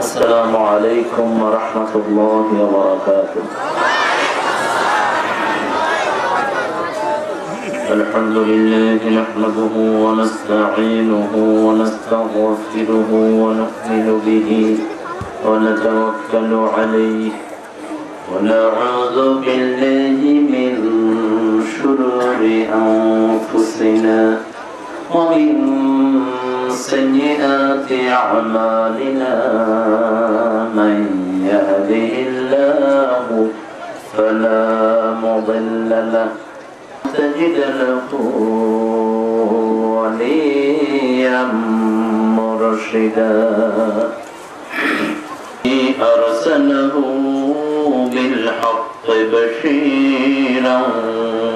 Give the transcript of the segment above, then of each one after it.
السلام عليكم ورحمة الله وبركاته. الحمد لله نحمده ونستعينه ونستغفره ونؤمن به ونتوكل عليه ونعوذ بالله من شرور أنفسنا ومن سيئات أعمالنا من يهده الله فلا مضل له تجد له وليا مرشدا أرسله بالحق بشيرا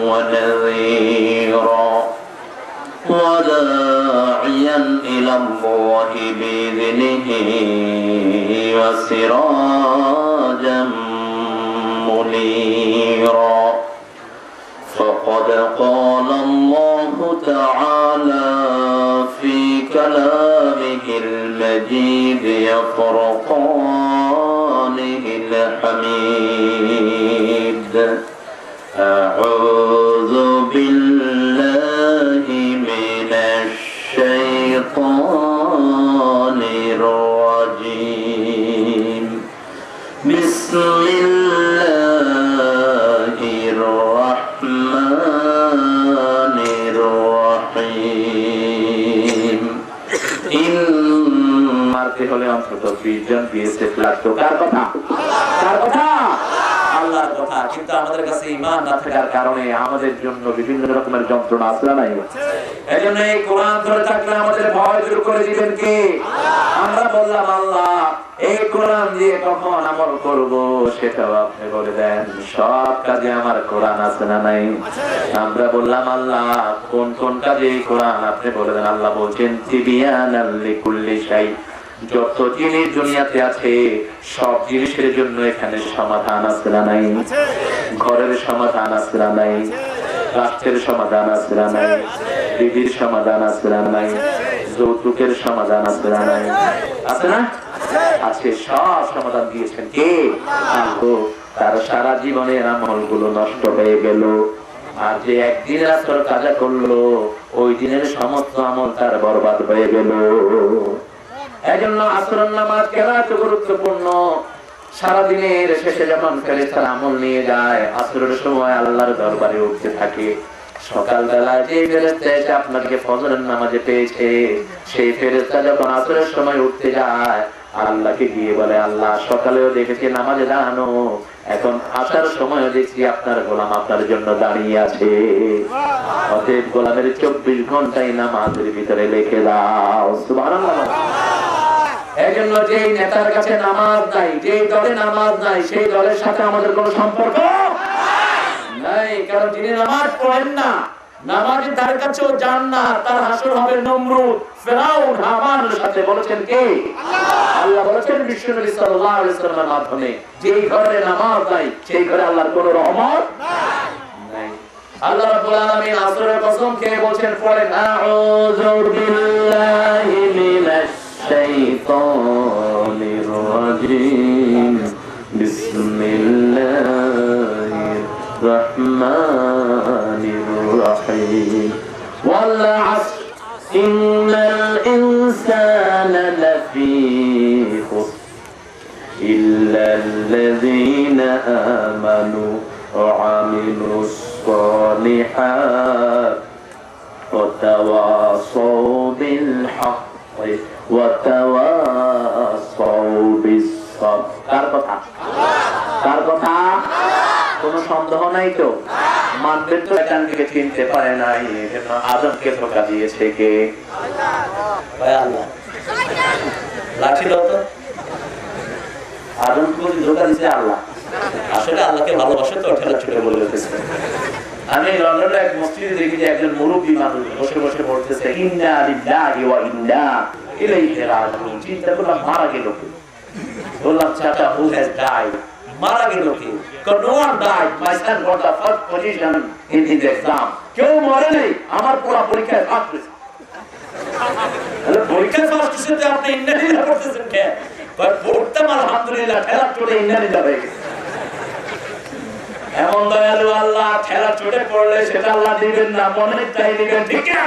ونذيرا وداعيا إلى الله بإذنه وسراجا منيرا فقد قال الله تعالى في كلامه المجيد وفرقانه الحميد أعوذ بالله من الشيطان الرجيم بسم الله الرحمن الرحيم إن মারতে হলে অন্তত 20 জন বিএসএফ লাগতো। কার কথা? কার কথা? আল্লাহর কথা। কিন্তু আমাদের কাছে ঈমান না থাকার কারণে আমাদের জন্য বিভিন্ন রকমের যন্ত্রণা আসলে নাই। এজন্য এই কোরআন ধরে থাকলে আমাদের ভয় দূর করে দিবেন কে? আমরা বললাম আল্লাহ এই কোরআন দিয়ে কখন আমল করব সেটাও আপনি বলে দেন। সব কাজে আমার কোরআন আছে না নাই? আমরা বললাম আল্লাহ কোন কোন কাজে এই কোরআন আপনি বলে দেন। আল্লাহ বলছেন তিবিয়ানাল লিকুল্লি শাই, যত জিনিস দুনিয়াতে আছে সব জিনিসের জন্য এখানে সমাধান আছে না নাই? ঘরের সমাধান আছে না নাই? রাষ্ট্রের সমাধান আছে না নাই? বিবির সমাধান আছে না নাই? যৌতুকের সমাধান আছে না নাই? আছে না? আছে। সব সমাধান দিয়েছেন কে? তার সারা জীবনের আমলগুলো নষ্ট হয়ে গেল, আর যে একদিন রাত্র কাজা করলো ওই দিনের সমস্ত আমল তার বরবাদ হয়ে গেল। এজন্য আসরের নামাজ কেন এত গুরুত্বপূর্ণ? সারাদিনের শেষে যখন ফেরেশতারা আমল নিয়ে যায় আসরের সময় আল্লাহর দরবারে উঠতে থাকে। সকালবেলা যে ফেরেশতা এসে আপনাকে ফজরের নামাজে পেয়েছে সেই ফেরেশতা যখন আসরের সময় উঠতে যায় আল্লাহকে গিয়ে বলে আল্লাহ সকালেও দেখেছি নামাজে দাঁড়ানো, এখন আসার সময় দেখছি আপনার গোলাম আপনার জন্য দাঁড়িয়ে আছে। অতএব গোলামের 24 ঘন্টাই নামাজের ভিতরে লিখে দাও। সুবহানাল্লাহ। এজন্য যেই নেতার কাছে নামাজ নাই, যেই দলে নামাজ নাই সেই দলের সাথে আমাদের কোনো সম্পর্ক নাই। কারণ যিনি নামাজ পড়েন না, নামাজের ধারে কাছেও যান না, তার হাসর হবে নমরুদ, ফিরাউন, হামানের সাথে। বলেছেন কে? আল্লাহ বলেছেন বিশ্বনবী সাল্লাল্লাহু আলাইহি ওয়াসাল্লামের মাধ্যমে, যেই ঘরে নামাজ নাই সেই ঘরে আল্লাহর কোনো রহমত নাই। আল্লাহ রাব্বুল আলামিন আসরের কসম খেয়ে বলেন, পড়েন আউযু বিল্লাহি মিনাশ শাইতানির রাজীম বিসমিল্লাহির রাহমানির রাহিম ওয়াল আসর ইন্নাল ইনসানা লাফি খুসর ইল্লাল্লাযীনা আমানু ওয়া আমিলুস সালিহাত ওয়া তাওয়াসাউ বিল হাক্কি ওয়া তাওয়াসাউ বিস সাবর। কার কথা? কার কথা? কোনো সন্দেহ নাই তো? মানবেন তো? এখানকে চিনতে পারে নাই, এজন্য আদমকে ধোঁকা দিয়েছে কে? আল্লাহ। লাঠি দাও তো। আদমকে ধোঁকা দিয়েছে আল্লাহ। আসলে আল্লাহকে ভালোবাসে তো ঠেলা ছুটে বলে দিতেছে। আমি লন্ডনে এক মসজিদে দেখি যে একজন মুরব্বী মানুষ বসে বসে পড়তেছে ইন্না লিল্লাহি ওয়া ইন্না ইলাইহি রাজিউন। চিন্তা করলাম মারা গেল কে? বললাম চাচা, who has died? মারা গেল কে? No one died. My son got the first position in his exam. কেউ মরে নেই, আমার পুরো পরীক্ষায় ফার্স্ট হয়েছে। তাহলে পরীক্ষায় ফার্স্ট হয়েছে আপনি ইন্ডিয়া পড়তেছেন কে? আলহামদুলিল্লাহ ঠেলা চোটে ইন্দানি যাবে। এমন দয়ালু আল্লাহ, ঠেলা চোটে পড়লে সেটা আল্লাহ দিবেন না, মনের চাই দিবেন, ঠিক না?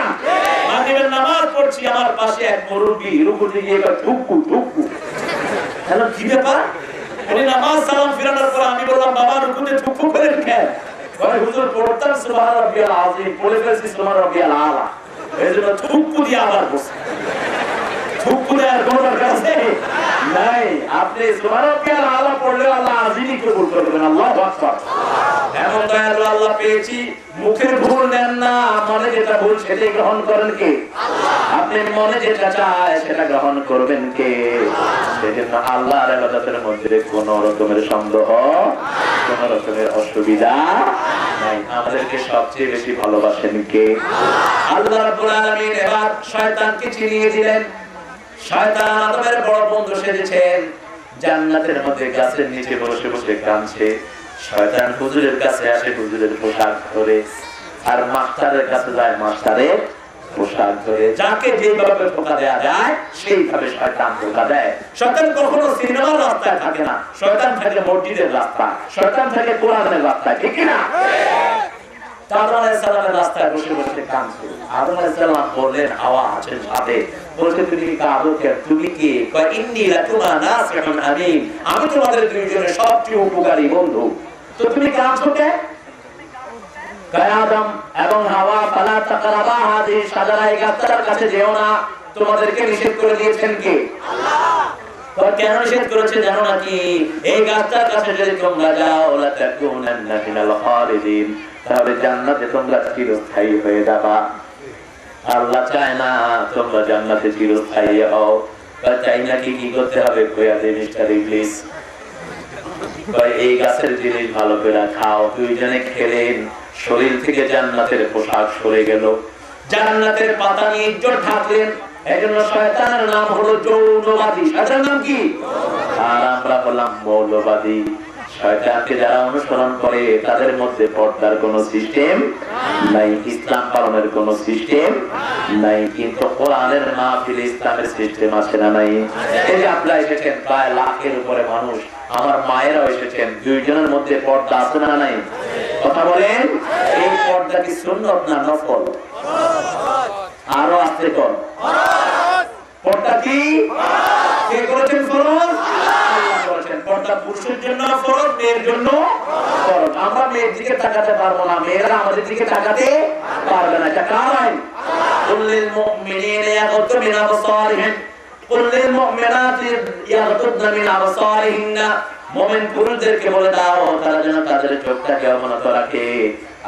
না দিবেন। নামাজ পড়ছি, আমার পাশে এক মুরব্বি রুকুতে গিয়ে ঠুকু ঠুকু, হ্যালো কি ব্যাপার? উনি নামাজ সালাম ফিরানোর পর আমি বললাম, বাবা রুকুতে ঠুকু করেন কেন? বলে হুজুর পড়তাম সুবহান রাব্বিয়াল আযীম, পড়ে ফেলছি সুবহান রাব্বিয়াল আলা, এজন্য ঠুকু দিয়ে আবার বসে। ঠুকু দেওয়ার কোনো দরকার আছে? নাই। আপনি সুবহান রাব্বিয়াল আলা পড়লে আল্লাহ আযীমই কবুল করবেন। আল্লাহু আকবার। এমন দয়ালু আল্লাহ পেয়েছি, মুখের ভুল নেন না, মনে যেটা ভুল সেটাই গ্রহণ করেন কে? আপনি মনে যেটা চায় সেটা গ্রহণ করবেন কে? সেজন্য আল্লাহর ইবাদতের মধ্যে কোনো রকমের সন্দেহ, কোনো রকমের অসুবিধা নাই। আমাদেরকে সবচেয়ে বেশি ভালোবাসেন কে? আল্লাহ রাব্বুল আলামিন এবার শয়তানকে চিনিয়ে দিলেন। শয়তান আদমের বড় বন্ধু সেজেছেন, জান্নাতের মধ্যে গাছের নিচে বসে বসে কাঁদছে। শয়তান হুজুরের কাছে আসে, হুজুরের পোশাক ধরে, আর মাস্টারের কাছে যায়, মাস্টারের পোশাক ধরে। যাকে যেভাবে ধোঁকা দেয়া যায় সেইভাবে শয়তান ধোঁকা দেয়। শয়তান কখনো সিনেমার রাস্তায় থাকে না, শয়তান থাকে মসজিদের রাস্তা, শয়তান থাকে কোরআনের রাস্তায়, ঠিক না? আদম আলাইহিস সালামের রাস্তায় বসে বসে কাঁদছে। আদম আলাইহিস সালাম বললেন আওয়াজের সাথে, বলছে তুমি কাঁদো কেন? তুমি কি? কয় ইন্নী লাকুমা নাসিহুন আমিন, আমি তোমাদের দুইজনের সবচেয়ে উপকারী বন্ধু, তো তুমি কাঁদছো কেন? কয় আদম এবং হাওয়া ফালা তাকরাবা হাযিহি শাজারা, এই গাছটার কাছে যেও না, তোমাদেরকে নিষেধ করে দিয়েছেন কে? আল্লাহ। কেন নিষেধ করেছে জানো নাকি? এই গাছটার কাছে যদি তোমরা যাও লা তাকুনান্না মিনাল খালিদিন, তাহলে জান্নাতে তোমরা চিরস্থায়ী হয়ে যাবা। আল্লাহ চায় না তোমরা জান্নাতে চিরস্থায়ী হও। চাই নাকি কি করতে হবে? কইয়া দে মিস্টার ইবলিস, এই গাছের জিনিস ভালো করে খাও। দুইজনে খেলেন, শরীর থেকে জান্নাতের পোশাক সরে গেল, জান্নাতের পাতা নিয়ে ইজ্জত ঢাকলেন। এজন্য শয়তানের নাম হলো যৌনবাদী। শয়তানের নাম কি? আর আমরা বললাম মৌলবাদী। শয়তানকে যারা অনুসরণ করে তাদের মধ্যে পর্দার কোনো সিস্টেম নাই, ইসলাম পালনের কোনো সিস্টেম নাই। কিন্তু কোরআনের মাহফিল ইসলামের সিস্টেম আছে না নাই? এই যে আপনারা এসেছেন প্রায় লাখের উপরে মানুষ, আমার মায়েরাও এসেছেন, দুইজনের মধ্যে পর্দা আছে না নাই? কথা বলেন, এই পর্দা কি সুন্নত না নফল? আরো আসতে কর, পর্দা কি কে করেছেন? ফরজ আল্লাহ করেছেন। পর্দা পুরুষের জন্য ফরজ, মেয়ের জন্য ফরজ। আমরা মেয়ের দিকে তাকাতে পারবো না, মেয়েরা আমাদের দিকে তাকাতে পারবে না। এটা কার আইন? কুল্লিল মুমিনিনা ইয়াগুদ্দু মিন আবসারিহিম, কুল্লিল মুমিনাতি ইয়াগুদ্দুনা মিন আবসারিহিন্না। মুমিন পুরুষদেরকে বলে দাও তারা যেন তাদের চোখটাকে অবনত রাখে,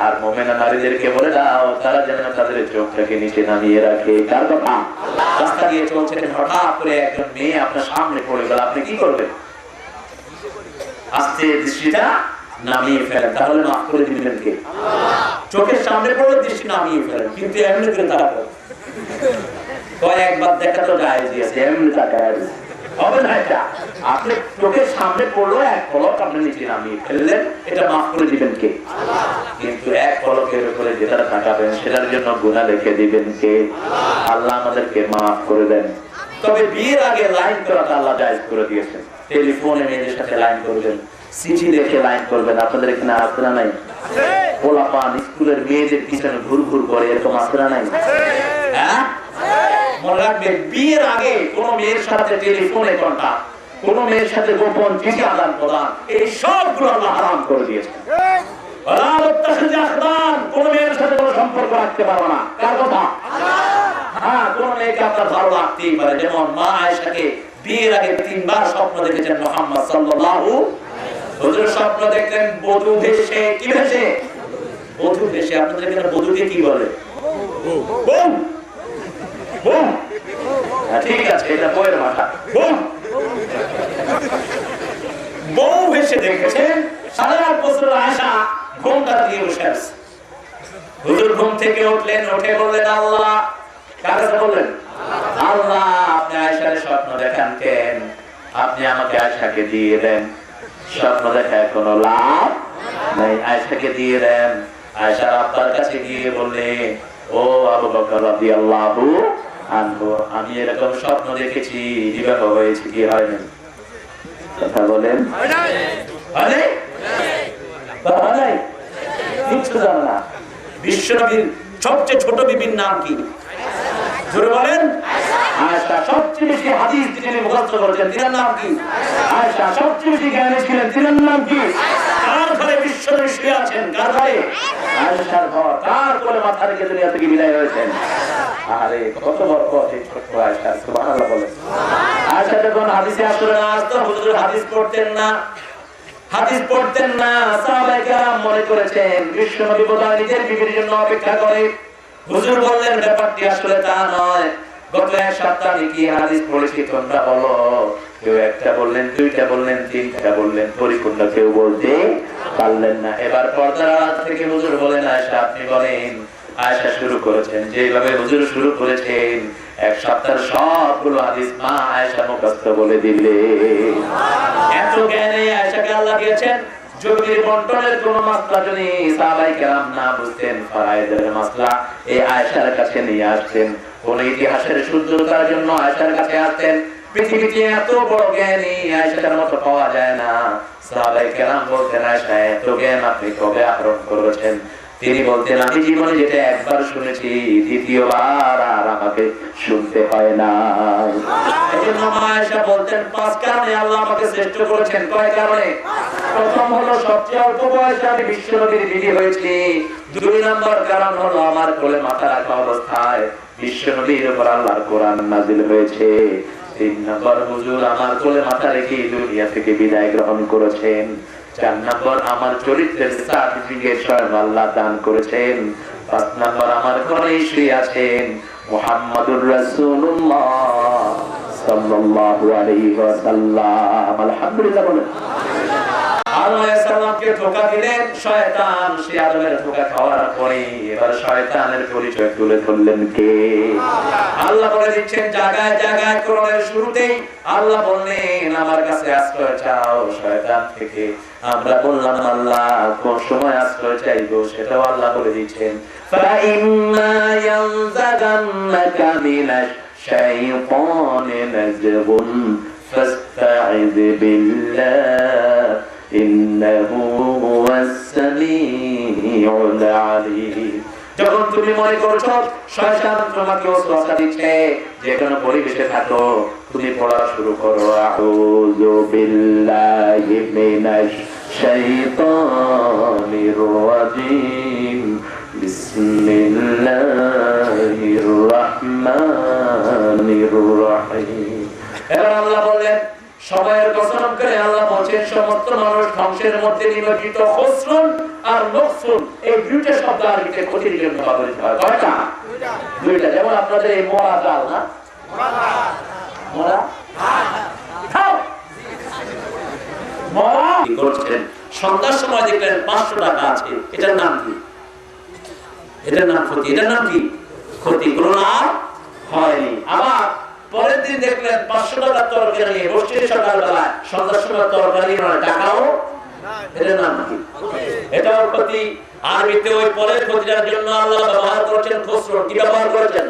আর মুমিনা নারীদেরকে বলে দাও তারা যেন তাদের চোখটাকে নিচে নামিয়ে রাখে। কার কথা? রাস্তা দিয়ে চলছেন, হঠাৎ করে একজন মেয়ে আপনার সামনে পড়ে গেল, আপনি কি করবেন? আস্তে দৃষ্টিটা নামিয়ে ফেলেন, তাহলে মাফ করে দিবেন কে? চোখের সামনে পড়লে দৃষ্টি নামিয়ে ফেলেন, কিন্তু এমনি করে তাকাবেন। কয়েকবার দেখা তো জায়েজই আছে, এমনি তাকায় হবে না। এটা আপনি চোখের সামনে পড়লো, এক পলক আপনি নিচে নামিয়ে ফেললেন, এটা মাফ করে দিবেন কে? কিন্তু এক পলকের উপরে যেটা তাকাবেন সেটার জন্য গুনাহ লিখে দিবেন কে? আল্লাহ আমাদেরকে মাফ করে দেন। তবে বিয়ের আগে লাইন করাটা আল্লাহ জায়েজ করে দিয়েছেন। টেলিফোনে মেয়েদের সাথে লাইন করবেন, চিঠি লিখে লাইন করবেন। আপনাদের এখানে আছে না নাই? পোলাপান স্কুলের মেয়েদের পিছনে ঘুর ঘুর করে, এরকম আছে না নাই? হ্যাঁ, মনে রাখবেন, বিয়ের আগে কোন মেয়ের সাথে টেলিফোনে কন্টাক্ট, কোন মেয়ের সাথে গোপন চিঠি আদান প্রদান, এই সবগুলো আল্লাহ হারাম করে দিয়েছেন। কোন মেয়ের সাথে কোনো সম্পর্ক রাখতে পারবো না। কার কথা? হ্যাঁ, কোন মেয়েকে আপনার ভালো লাগতেই পারে। যেমন মা আয়েশাকে বিয়ের আগে 3 বার স্বপ্ন দেখেছেন মুহাম্মদ সাল্লাল্লাহু, হুজুর স্বপ্ন দেখলেন বধূ ভেসে। কি ভেসে? বধূ ভেসে। আপনাদের এখানে বধূকে কি বলে? বউ। বউ, ঠিক আছে, এটা বউয়ের ভাষা। বউ, বউ ভেসে দেখেছেন। 7.5 বছর আয়েশা ঘুমটা দিয়ে বসে আছে। হুজুর ঘুম থেকে উঠলেন, উঠে বললেন আল্লাহ। কার কাছে বললেন? আল্লাহ, আপনি আয়েশার স্বপ্ন দেখান কেন? আপনি আমাকে আয়েশাকে দিয়ে দেন। স্বপ্ন দেখায় কোনো লাভ নাই, আয়েশাকে দিয়ে দেন। আয়েশার আব্বার কাছে গিয়ে বললেন, ও আবু বকর রাদিয়াল্লাহু আনহু, আমি এরকম স্বপ্ন দেখেছি, বিবাহ হয়েছে কি হয়নি? কথা বলেন কিচ্ছু জানো না। বিশ্বনবীর সবচেয়ে ছোট বিবির নাম কি? জোরে বলেন। আয়েশা। সবচেয়ে বেশি হাদিস যিনি মুখস্থ করেছেন তিনার নাম কি? আয়েশা। সবচেয়ে বেশি জ্ঞানী ছিলেন তিনার নাম কি? কার ঘরে বিশ্বনবী শুয়ে আছেন? কার ঘরে? আয়েশার ঘর। কার কোলে মাথা রেখে দুনিয়া থেকে বিদায় হয়েছেন? আরে কত বরকত এই ছোট্ট আয়েশা। সুবহানাল্লাহ বলেন। আয়েশা যখন হাদিসে আসলে না আসতো, হুজুর হাদিস পড়তেন না, হাদিস পড়তেন না। সাহাবায়ে কেরাম মনে করেছেন বিশ্বনবী বোধহয় নিজের বিবির জন্য অপেক্ষা করে। হুজুর বললেন ব্যাপারটি আসলে তা নয়। গত এক সপ্তাহ আমি কি হাদিস পড়েছি তোমরা বলো? কেউ একটা বললেন, দুইটা বললেন, তিনটা বললেন, পরিপূর্ণ কেউ বলতে পারলেন না। এবার পর্দার আড়াল থেকে হুজুর বলেন, আয়েশা আপনি বলেন। আয়েশা শুরু করেছেন। যেভাবে হুজুর শুরু করেছেন, এক সপ্তাহের সবগুলো হাদিস মা আয়েশা মুখস্থ বলে দিলে। এত জ্ঞানে আয়েশাকে আল্লাহ দিয়েছেন। জমির বন্টনের কোন মাসলা যদি সাহাবায়ে কেরাম না বুঝতেন, ফরায়েদের মাসলা এই আয়েশার কাছে নিয়ে আসতেন। কোন ইতিহাসের শুদ্ধতার জন্য আয়েশার কাছে আসতেন। পৃথিবীতে এত বড় জ্ঞানী আয়েশার মতো পাওয়া যায় না। সাহাবায়ে কেরাম বলতেন, আয়েশা এত জ্ঞান আপনি কবে আহরণ করেছেন? তিনি বলতেন, আমি জীবনে যেটা একবার শুনেছি দ্বিতীয়বার আর আমাকে শুনতে হয় না। এজন্য আয়েশা বলতেন, পাঁচ কারণে আল্লাহ আমাকে শ্রেষ্ঠ করেছেন। কয় কারণে? প্রথম হলো সবচেয়ে অল্প বয়সে আমি বিশ্বনবীর বিবি হয়েছি। দুই নম্বর কারণ হলো আমার কোলে মাথা রাখা অবস্থায় বিশ্বনবীর উপর আল্লাহর কোরআন নাযিল হয়েছে। তিন নম্বর হুজুর আমার কোলে মাথা রেখে দুনিয়া থেকে বিদায় গ্রহণ করেছেন। চার নম্বর আমার চরিত্রের সার্টিফিকেট স্বয়ং আল্লাহ দান করেছেন। পাঁচ নম্বর আমার ঘরে শুয়ে আছেন মুহাম্মাদুর রাসূলুল্লাহ সাল্লাল্লাহু আলাইহি ওয়াসাল্লাম। আলহামদুলিল্লাহ বলেন। আদম আলাইহিস সালামকে ধোঁকা দিলেন শয়তান। সে আদমের ধোঁকা খাওয়ার পরে এবার শয়তানের পরিচয় তুলে ধরলেন কে? আল্লাহ বলে দিচ্ছেন জায়গায় জায়গায় কোরআনের শুরুতেই আল্লাহ বললেন আমার কাছে আশ্রয় চাও শয়তান থেকে। আমরা বললাম আল্লাহ কোন সময় আশ্রয় চাইবো সেটাও আল্লাহ বলে দিচ্ছেন। ফাইম্মা ইয়ানজাগান্নাকা মিনাশ শাইতানি নাজগুন ফাস্তাইয বিল্লাহ ইন্নাহু হুয়াস সামিউল আলীম। যখন তুমি মনে করছো শয়তান তোমাকে ওয়াসওয়াসা দিচ্ছে, যে কোনো পরিবেশে থাকো তুমি পড়া শুরু করো আউযু বিল্লাহি মিনাশ শাইতানির রাজীম বিসমিল্লাহির রাহমানির রাহিম। এবার আল্লাহ বললেন সময়ের কসম করে আল্লাহ বলেন সমস্ত মানুষ ধ্বংসের মধ্যে নিমজ্জিত। খুসরুন আর মুখসুন এই দুইটা শব্দ আরবিতে ক্ষতির জন্য ব্যবহৃত হয়। কয়টা? দুইটা। যেমন আপনাদের এই মোরা জাল না, মোরা মোরা কি করছেন? সন্ধ্যার সময় দেখলেন 500 টাকা আছে, এটার নাম কি? এটার নাম ক্ষতি। এটার নাম কি? ক্ষতি। কোনো লাভ হয়নি। আবার পরের দিন দেখলেন 500 টাকার তরকারি নিয়ে বসছে সকালবেলায়, সন্ধ্যার সময় তরকারি নয় টাকাও, এটার নাম কি? এটাও ক্ষতি। আরবিতে ওই পরের ক্ষতিটার জন্য আল্লাহ ব্যবহার করেছেন খুসরুন। কি ব্যবহার করেছেন?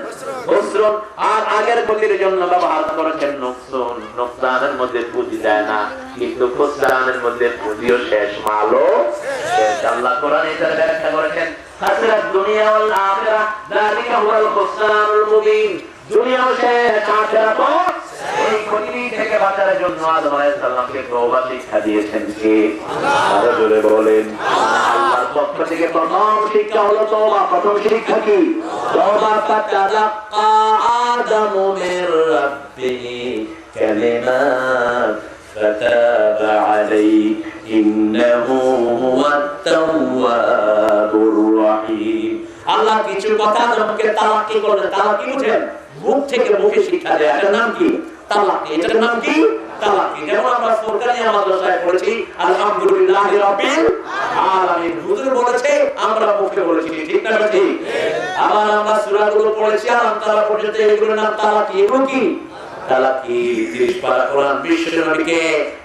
খুসরুন। আর আগের ক্ষতির জন্য ব্যবহার করেছেন নুকসান। নুকসানের মধ্যে পুঁজি যায় না, কিন্তু খুসরানের মধ্যে পুঁজিও শেষ, মালও শেষ। আল্লাহ কোরআনে এটার ব্যাখ্যা করেছেন খাসরাত দুনিয়া ওয়াল আখিরাহ যালিকা হুয়াল খুসরানুল মুবিন। দুনিয়াও শেষ, আখিরাতও। এই ক্ষতি থেকে বাঁচার জন্য আদম আলাইহিস সালামকে তওবা শিক্ষা দিয়েছেন কে? আল্লাহ। জোরে বলেন। আল্লাহর পক্ষ থেকে প্রথম শিক্ষা হলো তওবা। প্রথম শিক্ষা কি? তওবা। ফাতালাক্কা আদামু মির রাব্বিহি কালিমাত ফাতাবা আলাইহি ইন্নাহু হুয়াত তাওয়াবুর রাহিম। আল্লাহ কিছু কথা আদমকে তালাকি করলেন। তালাকি বুঝেন? মুখ থেকে মুখে শিক্ষা দেয়। এটার নাম কি? তালাকি। এটার নাম কি? তালাকি। যেমন আমরা ফুরকানিয়া মাদ্রাসায় পড়েছি আলহামদুলিল্লাহি রাব্বিল আলামিন। হুজুর বলেছে, আমরা মুখে বলেছি, ঠিক না ঠিক? আবার আমরা সূরাগুলো পড়েছি আলাম তাআলা পর্যন্ত, এগুলোর নাম তালাকি। এগুলো কি? তালাকি। 30 পারা কোরআন বিশ্ব নবীকে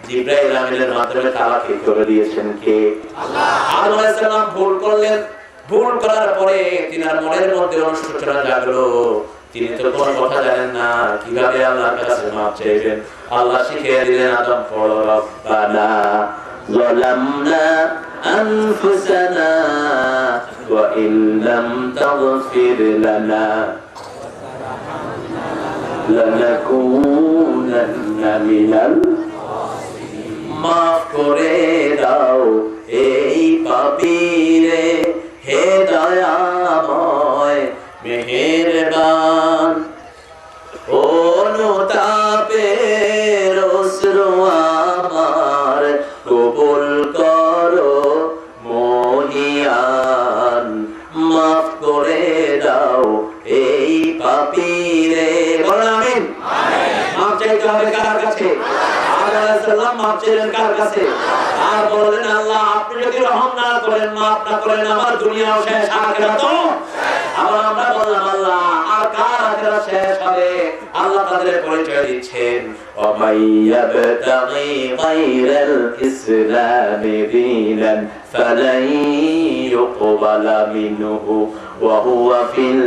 জিবরাইল আমিনের মাধ্যমে তালাকি করে দিয়েছেন কে? আল্লাহ। আদম আলাইহিস সালাম ভুল করলেন। ভুল করার পরে তিনার মনের মধ্যে অনুশোচনা জাগলো। তিনি তো কোনো কথা জানেন না, কিভাবে আল্লাহর কাছে মাপ চাইবেন। আল্লাহ শিখিয়ে দিলেন, আদম পড়ো, রব্বানা যালামনা আনফুসানা ওয়া ইন লাম তাগফির লানা লানাকুনান্না মিনাল খাসিরিন। মাফ করে দাও এই পাপীরে, হে দয়াময় মেহেরবান। অনুতাপের অশ্রু আমার কবুল করো মহিয়ান। মাফ করে দাও এই পাপীরে। বলেন আমিন। মাফ চাইতে হবে কার কাছে? আদম আলাইহিস সালাম মাফ চাইলেন কার কাছে? আর বললেন, আল্লাহ আপনি যদি রহম না করেন, মাফ না করেন, আমার দুনিয়াও শেষ, আখিরাতও। আবার আমরা বললাম, আল্লাহ আর কার আখিরাত শেষ হবে? আল্লাহ তাদের পরিচয় দিচ্ছেন, ওয়া মাইয়াবতাগি গায়রাল ইসলামি দীনান ফালাই ইউকবালা মিনহু ওয়া হুয়া ফিল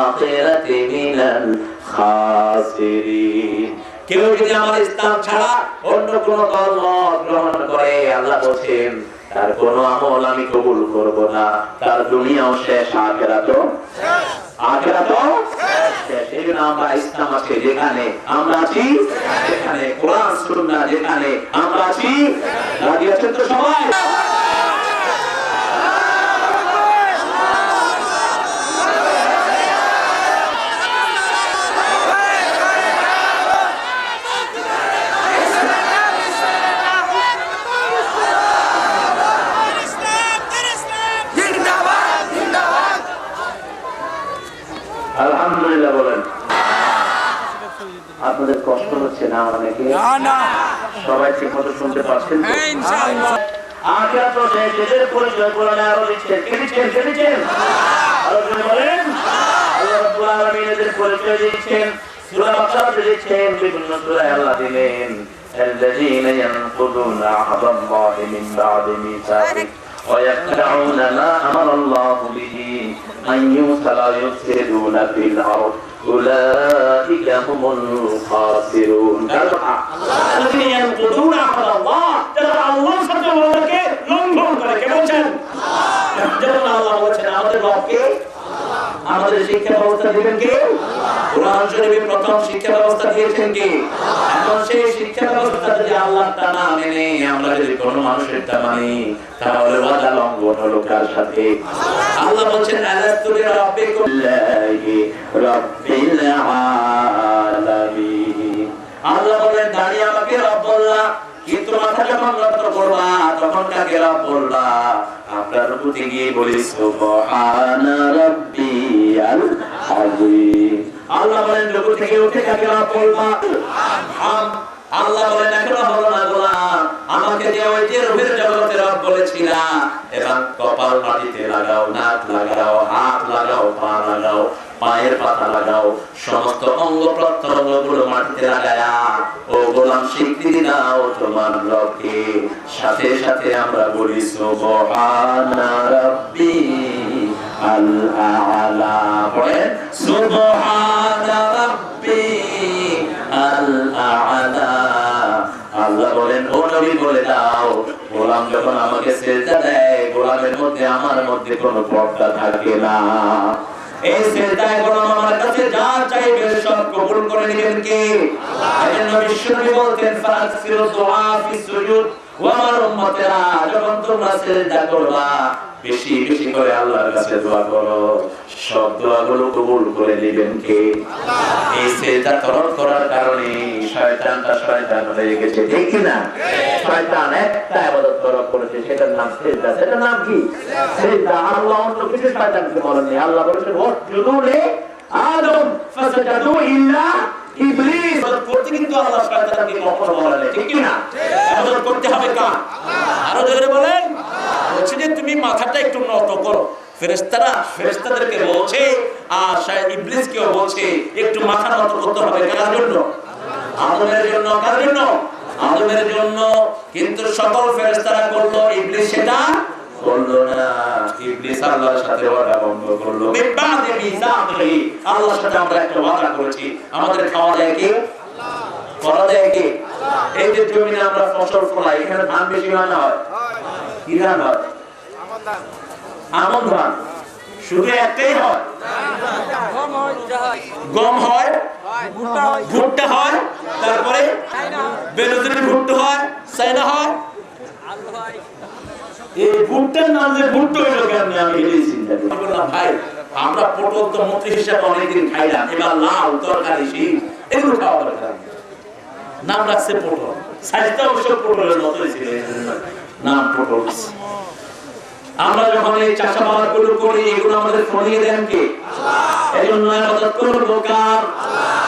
আখিরাতি মিনাল খাসিরিন। কেউ যদি আমার ইসলাম ছাড়া অন্য কোন ধর্ম গ্রহণ করে, আল্লাহ বলেন তার কোন আমল আমি কবুল করব না, তার দুনিয়াও শেষ, আখিরাতও শেষ। আখিরাতও শেষ। এই জন্য আমরা ইসলাম আছে যেখানে আমরা আছি, যেখানে কোরআন সুন্নাহ যেখানে আমরা আছি, রাজি আছেন তো সবাই? আলহামদুলিল্লাহ বলেন। আপনাদের কষ্ট হচ্ছে না? অনেকে সবাই ঠিক মতো শুনতে পাচ্ছেন? আখিরাত শেষ, এদের পরিচয় কোরআনে আরো দিচ্ছেন। কে দিচ্ছেন? কে দিচ্ছেন? আরো জোরে বলেন। আল্লাহ রাব্বুল আলামিন এদের পরিচয় দিচ্ছেন, সূরা বাকারাতে দিচ্ছেন, বিভিন্ন সূরায় আল্লাহ দিলেন, الذين ينقضون عهد الله من بعد ميثاقه ويقطعون ما أمر الله به أن يوصل ويفسدون في الأرض أولئك هم الخاسرون. الذين ينقضون عهد الله, যারা আল্লাহর সাথে ওয়াদাকে লঙ্ঘন করে। কে বলছেন? যেমন আল্লাহ বলেছেন আমাদের রবকে, আমাদের শিক্ষা ব্যবস্থা দিবেন কে? কোরআন শরীফে প্রথম শিক্ষা ব্যবস্থা দিয়েছেন কে? এখন সেই শিক্ষা ব্যবস্থা যদি আল্লাহটা না মেনে আমরা যদি কোনো মানুষেরটা মানি, তাহলে ওয়াদা লঙ্ঘন হলো কার সাথে? আল্লাহ বলেছেন আলাস্তু বিরাব্বিকুম লাহি রাব্বিল আলামিন। আল্লাহ বলেন দাঁড়িয়ে আমাকে রব বললা, কিন্তু মাথা যখন নত করবা তখন কাকে রব বলবা? আমরা রুকুতে গিয়ে বলি সুবহানা রাব্বিয়াল আযীম। আল্লাহ বলেন রুকু থেকে উঠে কাকে রব বলবা? আল্লাহ বলেন এখনো হলো না গোলাম, আমাকে যে ওই যে রূহের জগতে রব বলেছিলা, এবং কপাল মাটিতে লাগাও, নাক লাগাও, হাত লাগাও, পা লাগাও, পায়ের পাতা লাগাও, সমস্ত অঙ্গ প্রত্যঙ্গ গুলো মাটিতে লাগায়া ও গোলাম স্বীকৃতি দাও তোমার রবকে। সাথে সাথে আমরা বলি সুবহানা রাব্বি আল আ'লা। বলেন সুবহানা রাব্বি আল আ'লা। আল্লাহ বলেন ও নবী বলে দাও, গোলাম যখন আমাকে সিজদা দেয়, গোলামের মধ্যে আমার মধ্যে কোনো পর্দা থাকে না। এই সিজদায় গোলাম আমার কাছে যা চাইবে সব কবুল করে নেবেন কে? আল্লাহ। এই নবী বিশ্বনবী বলতেন ফাসিরু দুআ ফি সুজুদ, ও আমার উম্মতেরা যখন তোমরা সিজদা করবা বেশি বেশি করে আল্লাহর কাছে দোয়া করো, সব দোয়াগুলো কবুল করে নেবেন কে? আল্লাহ। এই সিজদা তরক করার কারণে শয়তান হয়ে গেছে, ঠিক কি না? শয়তান একটা ইবাদত তরক করেছে, সেটার নাম সিজদা। সেটার নাম কি? সিজদা। আল্লাহ অন্য কিছু শয়তানকে বলেননি। আল্লাহ বলেছেন ওয়াসজুদু লি আদম ফাসাজাদু ইল্লা ইবলিস। করতে কিন্তু আল্লাহ শয়তানকে কখনো বলেননি, ঠিক কি না? ইবাদত করতে হবে কার? আল্লাহ। আরো জোরে বলেন। বলছে যে তুমি মাথাটা একটু নত করো। ফেরেশতাদেরকে বলছে আর ইবলিসকেও বলছে একটু মাথা নত করতে হবে। কার জন্য? আদমের জন্য। কার জন্য? আদমের জন্য। কিন্তু সকল ফেরেশতারা করলো, ইবলিস সেটা করলো না। ইবলিস আল্লাহর সাথে ওয়াদা ভঙ্গ করলো। মিবাদে মিজাদি, আল্লাহর সাথে আমরা একটা ওয়াদা করেছি, আমাদের খাওয়া যায় কি, করা যায় কি? এই যে জমিনে আমরা ফসল ফলাই, এখানে ধান বেশি হয় না হয়? কি ধান হয়? আমন ধান। শুধু একটাই হয়? গম হয়, ভুট্টা হয়, তারপরে বেলুনের ভুট্টা হয়, চাইনা হয়। এই ভুট্টার নাম যে ভুট্টা হইলো কেমনে, আমি এটাই চিন্তা করি। বললাম ভাই, আমরা পটল তো মন্ত্রী হিসাবে অনেকদিন খাইলাম, এবার লাউ তরকারি শীত এগুলো খাওয়া দরকার। নাম রাখছে পটল, সাইজটা অবশ্য পটলের মতোই ছিল, নাম পটল। আমরা যখন এই চাষাবাদ গুলো করি, এগুলো আমাদের ফলিয়ে দেন কে? এই জন্য ইবাদত করব কার?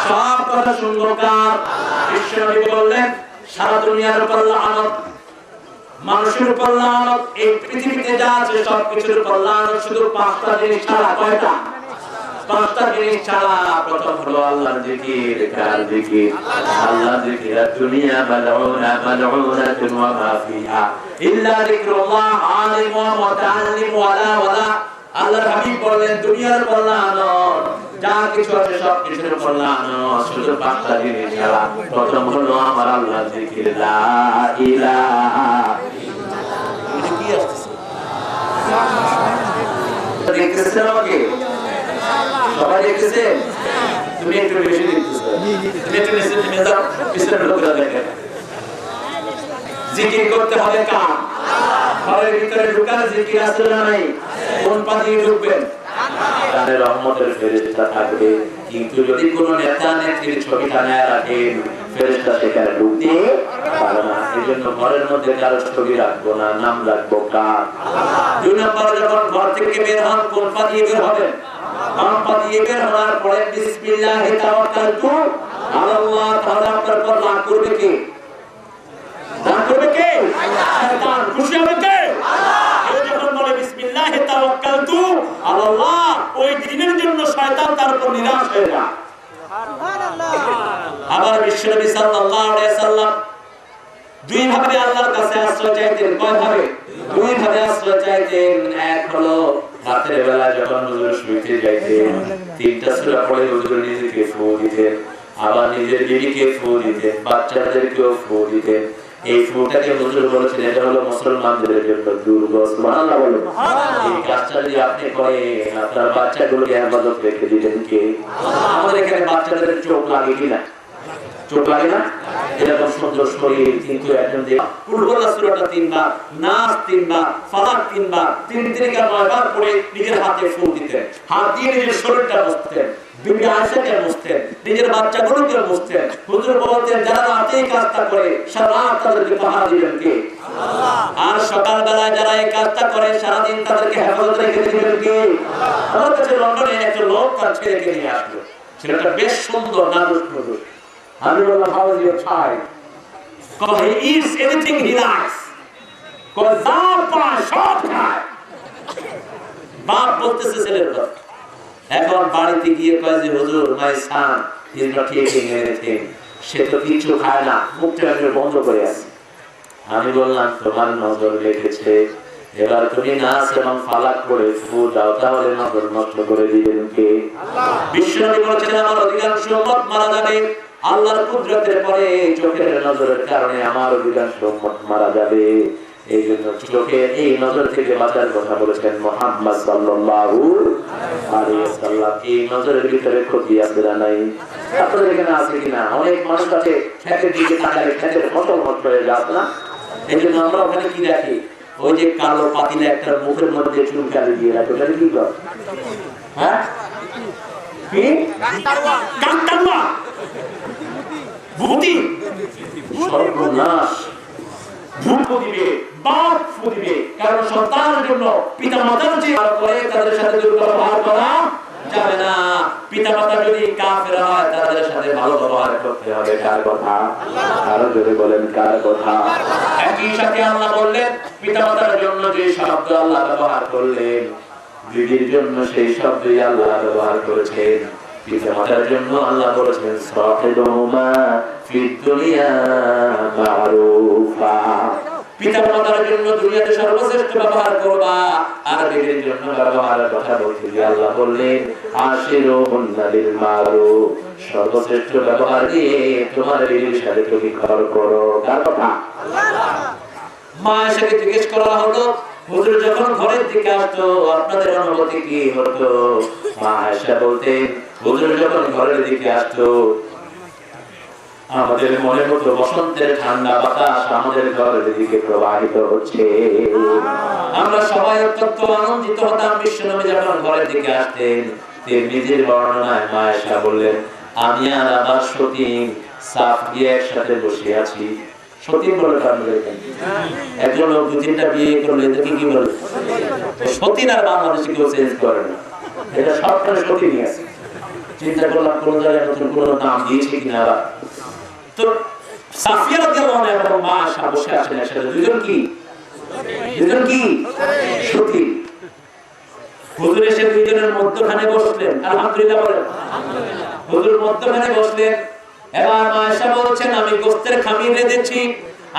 সব কথা শুনবো কার? বিশ্বনবী বললেন সারা দুনিয়ার উপর লানত, মানুষের উপর লানত, এই পৃথিবীতে যা আছে সব কিছুর উপর লানত, শুধু পাঁচটা জিনিস ছাড়া। কয়টা? পাঁচটা জিনিস ছাড়া। প্রথম হলো আল্লাহর জিকির। কার জিকির? আল্লাহর জিকির। দুনিয়া মালউনা মালউনাতুন ওয়া মা ফিহা ইল্লা যিকরুল্লাহ আলিম ওয়া মুতাআল্লিম ওয়ালা ওয়ালা। আল্লাহর হাবিব বলেন দুনিয়ার উপর লানত, যা কিছু আছে সব কিছুর উপর লানত, শুধু পাঁচটা জিনিস ছাড়া। প্রথম হলো আমার আল্লাহর জিকির, লা ইলাহা ইল্লাল্লাহ। এটা কি আসছে? দেখতেছেন আমাকে? সবাই দেখতেছেন? তুমি একটু বেশি দেখতেছো, তুমি একটু নিচে নেমে যাও, পিছনের লোকরা দেখে। জিকির করতে হবে কার? ঘরের ভিতরে ঢুকার জিকির আছে না নাই? কোন পা দিয়ে ঢুকবেন? ডানে রহমতের ফেরেশতা থাকবে, কিন্তু যদি কোনো নেতা নেত্রীর ছবি টানায় রাখেন, ফেরেশতা সেখানে ঢুকতে পারে না। এজন্য ঘরের মধ্যে কারো ছবি রাখবো না, নাম রাখবো কার? দুই নম্বর, যখন ঘর থেকে বের হন কোন পা দিয়ে বের হবেন? বাম পা দিয়ে বের হওয়ার পরে বিসমিল্লাহি তাওয়াক্কালতু আলাল্লাহ। তাহলে আপনার পর রাগ করবে কে? রাগ করবে কে? শয়তান। খুশি হবে কে? আল্লাহ। যখন বলে বিসমিল্লাহি তাওয়াক্কালতু আলাল্লাহ, ওই দিনের জন্য শয়তান তার উপর নিরাশ হয়ে যায়। সুবহানাল্লাহ। আবার বিশ্বনবী সাল্লাল্লাহু আলাইহি সাল্লাম দুই ভাবে আল্লাহর কাছে আশ্রয় চাইতেন। কয় ভাবে? দুই ভাবে আশ্রয় চাইতেন। এক হলো রাতের বেলা যখন হুজুর শুইতে যাইতেন, তিনটা সূরা পড়ে হুজুর নিজেকে ফু দিতেন, আবার নিজের বিবিকে ফু দিতেন, বাচ্চাদেরকেও ফু দিতেন। এই ফুটাকে হুজুর বলেছেন এটা হলো মুসলমানদের জন্য দুর্গ। সুবহানাল্লাহ বলেন। এই কাজটা যদি আপনি করেন, আপনার বাচ্চাগুলোকে হেফাজত রেখে দিবেন কে? আমাদের এখানে বাচ্চাদের চোখ লাগে কিনা? চোখ লাগে না? এরকম সুন্দর শরীর, কিন্তু একজন কুল হুয়াল্লাহ সূরাটা 3 বার, নাস 3 বার, ফালাক 3 বার, 3 থেকে 9 বার পড়ে নিজের হাতে ফু দিতেন, হাত দিয়ে নিজের শরীরটা মুছতেন, বিবি আয়েশাকে মুছতেন, নিজের বাচ্চাগুলোকে মুছতেন। হুজুর বলতেন যারা রাতে এই কাজটা করে সারা রাত তাদেরকে পাহারা দিবেন কে? আল্লাহ। আর সকাল বেলায় যারা এই কাজটা করে সারা দিন তাদেরকে হেফাজত রেখে দিবেন কে? আল্লাহ। আমার কাছে লন্ডনে একটা লোক তার ছেলেকে নিয়ে আসলো, ছেলেটা বেশ সুন্দর, নাজুক নজুক। আমি বললাম how is your child? Because he eats anything he likes. Because যা পায় সব খায়। বাপ বলতেছে ছেলের কথা। এখন বাড়িতে গিয়ে কয় যে হুজুর my son is not eating anything. সে তো কিছু খায় না, মুখটা বন্ধ করে আছে। আমি বললাম তোমার নজর লেগেছে, এবার তুমি নাস এবং ফালাক করে ফু দাও, তাহলে নজর নষ্ট করে দিবেন কে? আল্লাহ। বিশ্বনবী বলেছেন আমার অধিকাংশ উম্মত মারা যাবে আল্লাহর কুদরতের পরে, চোখের নজরের কারণে আমার অধিকাংশ উম্মত মারা যাবে। এই জন্য চোখের এই নজর থেকে বাঁচার কথা বলেছেন মুহাম্মদ সাল্লাল্লাহু আলাইহি ওয়াসাল্লাম। এই নজরের ভিতরে ক্ষতি আছে না নাই? আপনাদের এখানে আছে কিনা? অনেক মানুষ আছে খেতের দিকে তাকালে খেতের ফসল নষ্ট হয়ে যায় না। এই জন্য আমরা ওখানে কি রাখি? ওই যে কালো পাতিলে একটা মুখের মধ্যে চুনকালি দিয়ে রাখে, ওটা কি কর? হ্যাঁ, কি কান্তারুয়া ভূতি, সর্বনাশ। ভূত দিবে, বাপ দিবে, কারণ সন্তানের জন্য পিতা মাতার যে করে তাদের সাথে দুর্ব্যবহার করা যাবে না। পিতা মাতা যদি কাফের হয় তাদের সাথে ভালো ব্যবহার করতে হবে। কার কথা? আরো জোরে বলেন কার কথা? একই সাথে আল্লাহ বললেন পিতা মাতার জন্য যে শব্দ আল্লাহ ব্যবহার করলেন, বিবির জন্য সেই শব্দই আল্লাহ ব্যবহার করেছেন। পিতা মাতার জন্য আল্লাহ বলেছেন সাহিবুহুমা ফিদ দুনিয়া মারুফা। পিতা মাতার জন্য দুনিয়াতে সর্বশ্রেষ্ঠ ব্যবহার করবা, আর বিবির জন্য ব্যবহারের কথা বলতে গিয়ে আল্লাহ বললেন আশিরুহুন্না বিল মারুফ, সর্বশ্রেষ্ঠ ব্যবহার দিয়ে তোমার বিবির সাথে তুমি ঘর করো। কার কথা? মা আয়েশাকে জিজ্ঞেস করা হলো, হুজুর যখন ঘরের দিকে আসতো আপনাদের অনুভূতি কি হতো? মা আয়েশা বলতেন, হুজুর যখন ঘরের দিকে আসতো আমাদের মনে হতো বসন্তের ঠান্ডা বাতাস আমাদের ঘরের দিকে প্রবাহিত হচ্ছে। আমরা সবাই অত্যন্ত আনন্দিত হতাম বিশ্বনবী যখন ঘরের দিকে আসতেন। তিরমিজির বর্ণনায় মা আয়েশা বললেন, আমি আর আমার সতীন সাফ দিয়ে একসাথে বসে আছি। সতীন বলে কারণ একজন লোক দু তিনটা বিয়ে করলে এদেরকে কি বলে? সতীন আর বাংলাদেশে কেউ চেঞ্জ করে না, এটা সবখানে সতীনই আছে। চিন্তা করলাম কোন জায়গায় নতুন কোন নাম দিয়েছে কিনা। তো সাফিয়া রাদিয়াল্লাহু আনহা এবং মা আয়েশা বসে আছেন একসাথে, দুইজন কি সতীন। হুজুর এসে দুইজনের মধ্যখানে বসলেন, আলহামদুলিল্লাহ বলেন। হুজুর মধ্যখানে বসলেন, এবার মা আয়েশা বলছেন, আমি গোশতের খামির রেঁধেছি।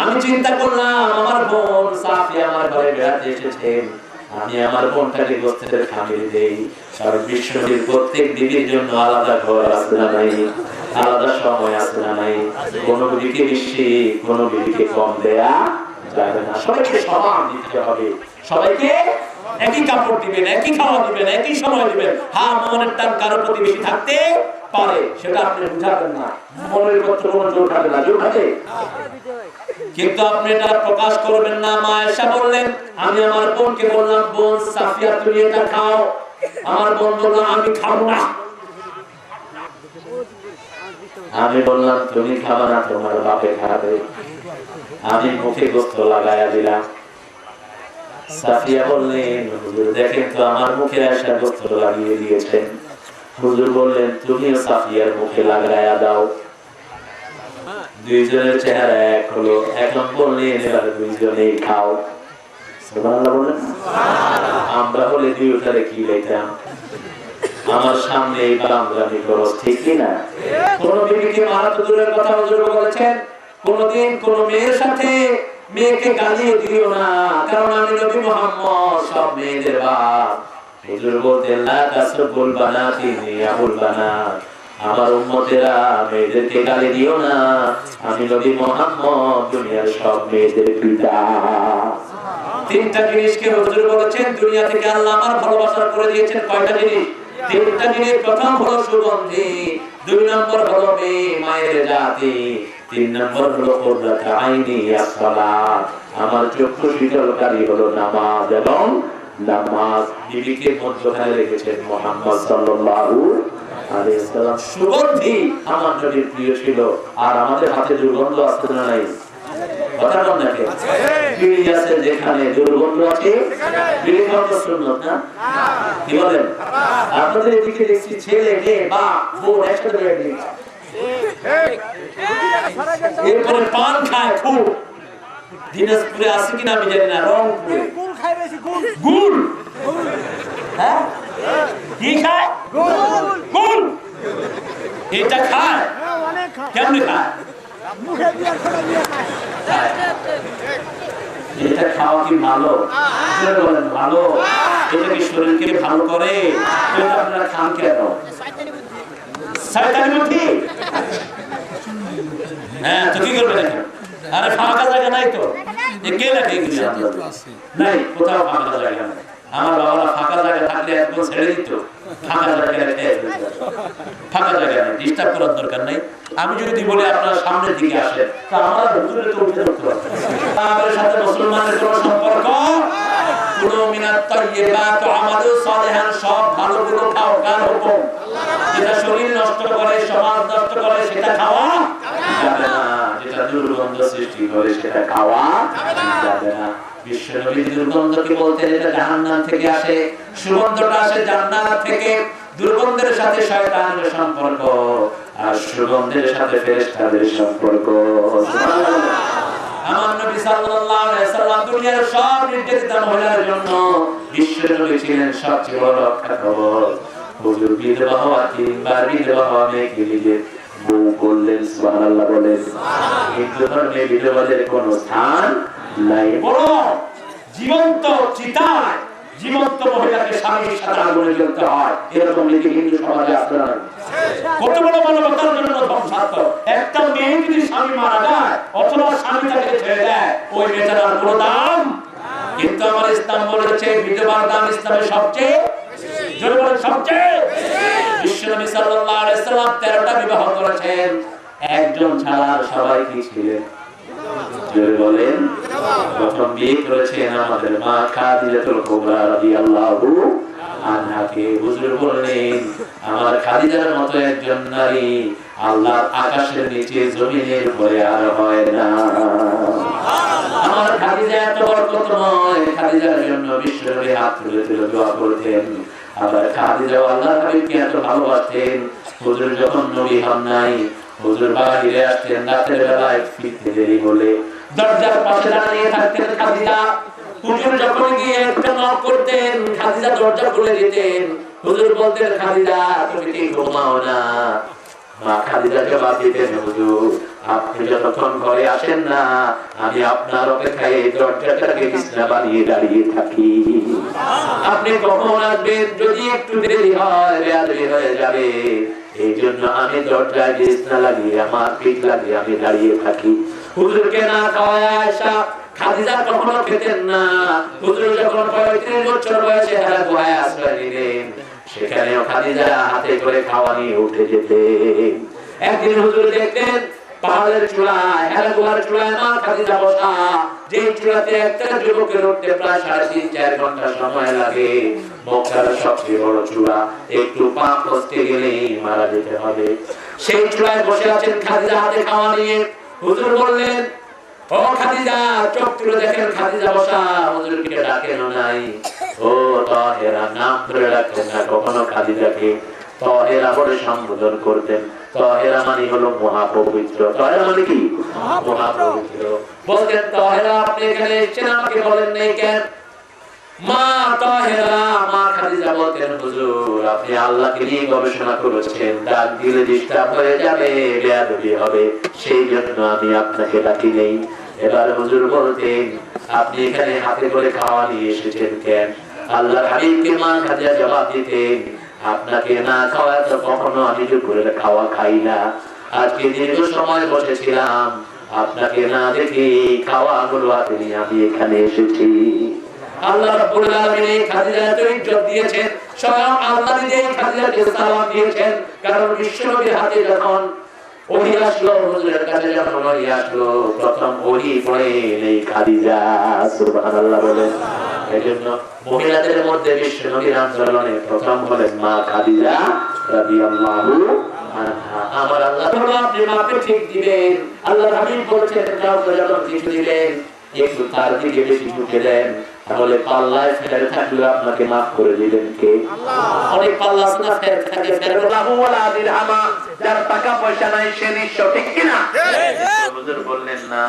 আমি চিন্তা করলাম আমার বোন সাফিয়া আমার ঘরে বেড়াতে এসেছেন, আমি আমার বোনটাকে গোশতের খামির দেই। কারণ বিশ্বনবীর প্রত্যেক বিবির জন্য আলাদা ঘর আছে না নাই, আলাদা সময় আছে না নাই। কোন বিবিকে বেশি কোন বিবিকে কম দেয়া যাবে না, সবাইকে সমান দিতে হবে। সবাইকে একই কাপড় দিবেন, একই খাওয়া দিবেন, একই সময় দিবেন। হ্যাঁ, মনের টান কারো প্রতি বেশি থাকতে পারে, সেটা আপনি বুঝাবেন না। মনের পক্ষে কোনো জোর থাকে না, জোর থাকে, কিন্তু আপনি এটা প্রকাশ করবেন না। মা আয়েশা বললেন, আমি আমার বোনকে বললাম, বোন সাফিয়া তুমি এটা খাও। আমার বোন বলল, আমি খাবো না। আমি বললাম, তুমি খাবে না, তোমার বাপে খাবে। আমি মুখে গোশত লাগায়া দিলাম। সাফিয়া বললেন, হুজুর দেখেন তো আমার মুখে আয়েশা গোশত লাগিয়ে দিয়েছেন। হুজুর বললেন, তুমিও সাফিয়ার মুখে লাগায়া দাও। দুইজনের চেহারা এক হলো। এখন বললেন, এবার দুইজনেই খাও। সুবহানাল্লাহ বলেন। আমরা হলে দুইটারে কি লেখতাম, আমার সামনে এই বারান্দামি খরচ, ঠিক কি না? কোন বিবিকে মারা তো দূরের কথা, হুজুর বলেছেন কোনদিন কোন মেয়ের সাথে মেয়েকে গালি দিও না, কারণ আমি নবী মুহাম্মদ সব মেয়েদের বাপ। হুজুর বলতেন, লা তাসবুল বানাতি নিয়াবুল বানাত, আমার উম্মতেরা মেয়েদেরকে গালি দিও না, আমি নবী মুহাম্মদ দুনিয়ার সব মেয়েদের পিতা। তিনটা জিনিসকে হুজুর বলেছেন দুনিয়া থেকে আল্লাহ আমার ভালোবাসার করে দিয়েছেন। কয়টা জিনিস? তিনটা জিনিস। প্রথম হলো সুগন্ধি, দুই নম্বর হলো মায়ের জাতি, তিন নম্বর হলো কুররাত আইনি as-সালাত, আমার চক্ষু শীতলকারী হলো নামাজ। এবং নামাজ বিবিকে মধ্যখানে রেখেছেন মুহাম্মদ সাল্লাল্লাহু আলাইহি ওয়াসাল্লাম। সুগন্ধি আমার নবীর প্রিয় ছিল। আর আমাদের হাতে দুর্গন্ধ আছে না নাই? কথা বল না, বিড়ি আছে যেখানে দুর্গন্ধ আছে, বিড়ি খাওয়া তো সুন্নাত না? কি বলেন? আপনাদের এদিকে দেখছি ছেলে মেয়ে বাপ বোন একসাথে বেড়ে নিচ্ছে, এরপরে পান খায় খুব। দিনাজপুরে আছে কিনা আমি জানি না, রংপুরে গুড় খায় বেশি। গুড়, হ্যাঁ কি খায়? গুড়। এটা খায় কেমনে খায়? এটা খাওয়া কি ভালো? বলেন ভালো? এটা কি শরীরকে ভালো করে? আপনারা খান কেন? শয়তানি বুদ্ধি। হ্যাঁ, তো কি করবেন এখন? আরে ফাঁকা জায়গা নাই তো, কে লাগে নাই, কোথাও ফাঁকা জায়গা নাই। আমার বাবারা ফাঁকা জায়গা থাকলে একদম ছেড়ে দিত, ফাঁকা জায়গা রেখে। ফাঁকা জায়গা নেই, ডিস্টার্ব করার দরকার নাই। আমি যদি বলি আপনারা সামনের দিকে আসেন, তা আমার হুজুরে তো উঠে ধরতে হবে। আমাদের সাথে মুসলমানের কোনো সম্পর্ক কুলু মিনাত তাইয়্যিবাত ওয়া আমালু সালিহান, সব ভালোগুলো খাও। কার হুকুম? যেটা শরীর নষ্ট করে, সমাজ নষ্ট করে, সেটা খাওয়া যাবে না। যেটা দুর্গন্ধ সৃষ্টি করে, সেটা খাওয়া যাবে না। বিশ্বনবী দুর্গন্ধকে বলতেন এটা জাহান্নাম থেকে আসে, সুগন্ধটা আসে জান্নাত থেকে। দুর্গন্ধের সাথে শয়তানের সম্পর্ক, আর সুগন্ধের সাথে ফেরেশতাদের সম্পর্ক। আমার নবী সাল্লাল্লাহু আলাইহি ওয়াসাল্লাম দুনিয়ার সব নির্যাতিত মহিলার জন্য বিশ্বনবী ছিলেন সবচেয়ে বড় রক্ষাকবচ। হুজুর বিধবা হওয়া, তিনবার বিধবা হওয়া মেয়েকে নিজের বউ করলেন, সুবহানাল্লাহ বলেন। হিন্দু ধর্মে বিধবাদের কোনো স্থান নাই। বড় জীবন্ত চিতায় জীবন্ত মহিলাকে স্বামীর সাথে আগুনে জ্বলতে হয়, এরকম নীতি হিন্দু সমাজে আপনারা কত বড় মানবতার জন্য ধ্বংসাত্মক। একটা মেয়ে যদি স্বামী মারা যায় অথবা স্বামী তাকে ছেড়ে দেয়, ওই মেয়েটার আর কোনো দাম। কিন্তু আমার ইসলাম বলেছে বিধবার দাম ইসলামের সবচেয়ে জোরে বলেন সবচেয়ে। বিশ্বনবী সাল্লাল্লাহু আলাইহি সাল্লাম 13টা বিবাহ করেছেন, একজন ছাড়া সবাই কি ছিলেন? জোরে বলেন। প্রথম বিয়ে করেছেন আমাদের মা খাদিজাতুল কুবরা রাদিয়াল্লাহু আনহাকে। হুজুর বললেন আমার খাদিজার মতো একজন নারী আল্লাহর আকাশের নিচে জমিনের উপরে আর হয় না। আমার খাদিজা এত বরকতময়, খাদিজার জন্য বিশ্বনবী হাত তুলে তুলে দোয়া করতেন। আবার খাদিজা আল্লাহর হাবিবকে এত ভালোবাসতেন, হুজুর যখন নবী হন নাই হুজুর বাহিরে আসতেন রাতের বেলায়, ফিরতে দেরি হলে দরজার পাশে দাঁড়িয়ে থাকতেন খাদিজা। হুজুর যখন গিয়ে একটা নক করতেন খাদিজা দরজা খুলে দিতেন। হুজুর বলতেন খাদিজা তুমি কি ঘুমাও না? মা খাদিজা জবাব দিতেন হুজুর আপনি যতক্ষণ ঘরে আসেন না আমি আপনার অপেক্ষায় দরজাটাকে বিছনা বানিয়ে দাঁড়িয়ে থাকি। আপনি কখন আসবেন? যদি একটু দেরি হয় বেয়াদবি হয়ে যাবে, এই জন্য আমি দরজায় বিছনা লাগিয়ে আমার পিঠ লাগিয়ে আমি দাঁড়িয়ে থাকি। হুজুরকে না খাওয়ায় আয়েশা খাদিজা কখনো খেতেন না। হুজুর যখন 35 বছর বয়সে হেরা গুহায় আশ্রয় নিলেন, সেখানেও খাদিজা হাতে করে খাওয়া নিয়ে উঠে যেতেন। একদিন হুজুর দেখলেন পাহাড়ের চূড়ায় হেরা গুহার চূড়ায় মা খাদিজা বসা, যে চূড়াতে একটা যুবকের উঠতে প্রায় 3.5-4 ঘন্টা সময় লাগে। মক্কার সবচেয়ে বড় চূড়া, একটু পা খসতে গেলেই মারা যেতে হবে। সেই চূড়ায় বসে আছেন খাদিজা হাতে খাওয়া নিয়ে। হুজুর বললেন ও খাদিজা, চোখ তুলে দেখেন খাদিজা বসা, হুজুরকে ডাকেন নাই। ও তাহেরা নাম ধরে ডাকতেন না কখনো খাদিজাকে, তাহেরা বলে সম্বোধন করতেন। তাহেরা মানে হলো মহাপবিত্র। তাহেরা মানে কি? মহাপবিত্র। বলতেন তাহেরা আপনি এখানে এসেছেন আমাকে বলেন নাই কেন? মা তাহেরা মা খাদিজা বলতেন হুজুর আপনি আল্লাহকে নিয়ে গবেষণা করেছেন, ডাক দিলে ডিস্টার্ব হয়ে যাবে, বেয়াদবি হবে, সেই জন্য আমি আপনাকে ডাকি নেই। এবার হুজুর বলতেন আপনি এখানে হাতে করে খাওয়া নিয়ে এসেছেন কেন? আল্লাহর হাবিবকে মা খাদিজা জবাব দিতেন আপনাকে না খাওয়া তো কখনো আমি দুপুরের খাওয়া খাই না। আজকে দীর্ঘ সময় বসেছিলাম, আপনাকে না দেখে খাওয়াগুলো হাতে নিয়ে আমি এখানে এসেছি। আল্লাহ রাব্বুল আলামিন খাদিজাকে ইজ্জত দিয়েছেন, স্বয়ং আল্লাহ নিজেই খাদিজাকে সালাম দিয়েছেন। কারণ বিশ্বনবীর হাতে যখন ওহী আসলো, হুজুরের কাছে যখন ওহী আসলো, প্রথম ওহী পড়ে এই খাদিজা। সুবহানাল্লাহ বলেন। এজন্য মহিলাদের মধ্যে বিশ্বনবীর আন্দোলনে প্রথম হলেন মা খাদিজা রাদিয়াল্লাহু আনহা। আমার আল্লাহ তাআলা আপনি মাকে ঠিক দিবেন। আল্লাহর হাবিব বলেছেন কাউকে যখন কিছু দিলেন একটু তার দিকে বেশি ঝুঁকে দেন, তাহলে পাল্লায় ফেরে থাকলে আপনাকে মাফ করে দিবেন কে? অনেক পাল্লা আছে না ফেরে থাকে, ফেরে লাহু ওয়ালা দিরহামা, যার টাকা পয়সা নাই সে নিঃস্ব, ঠিক কি না? হুজুর বললেন না,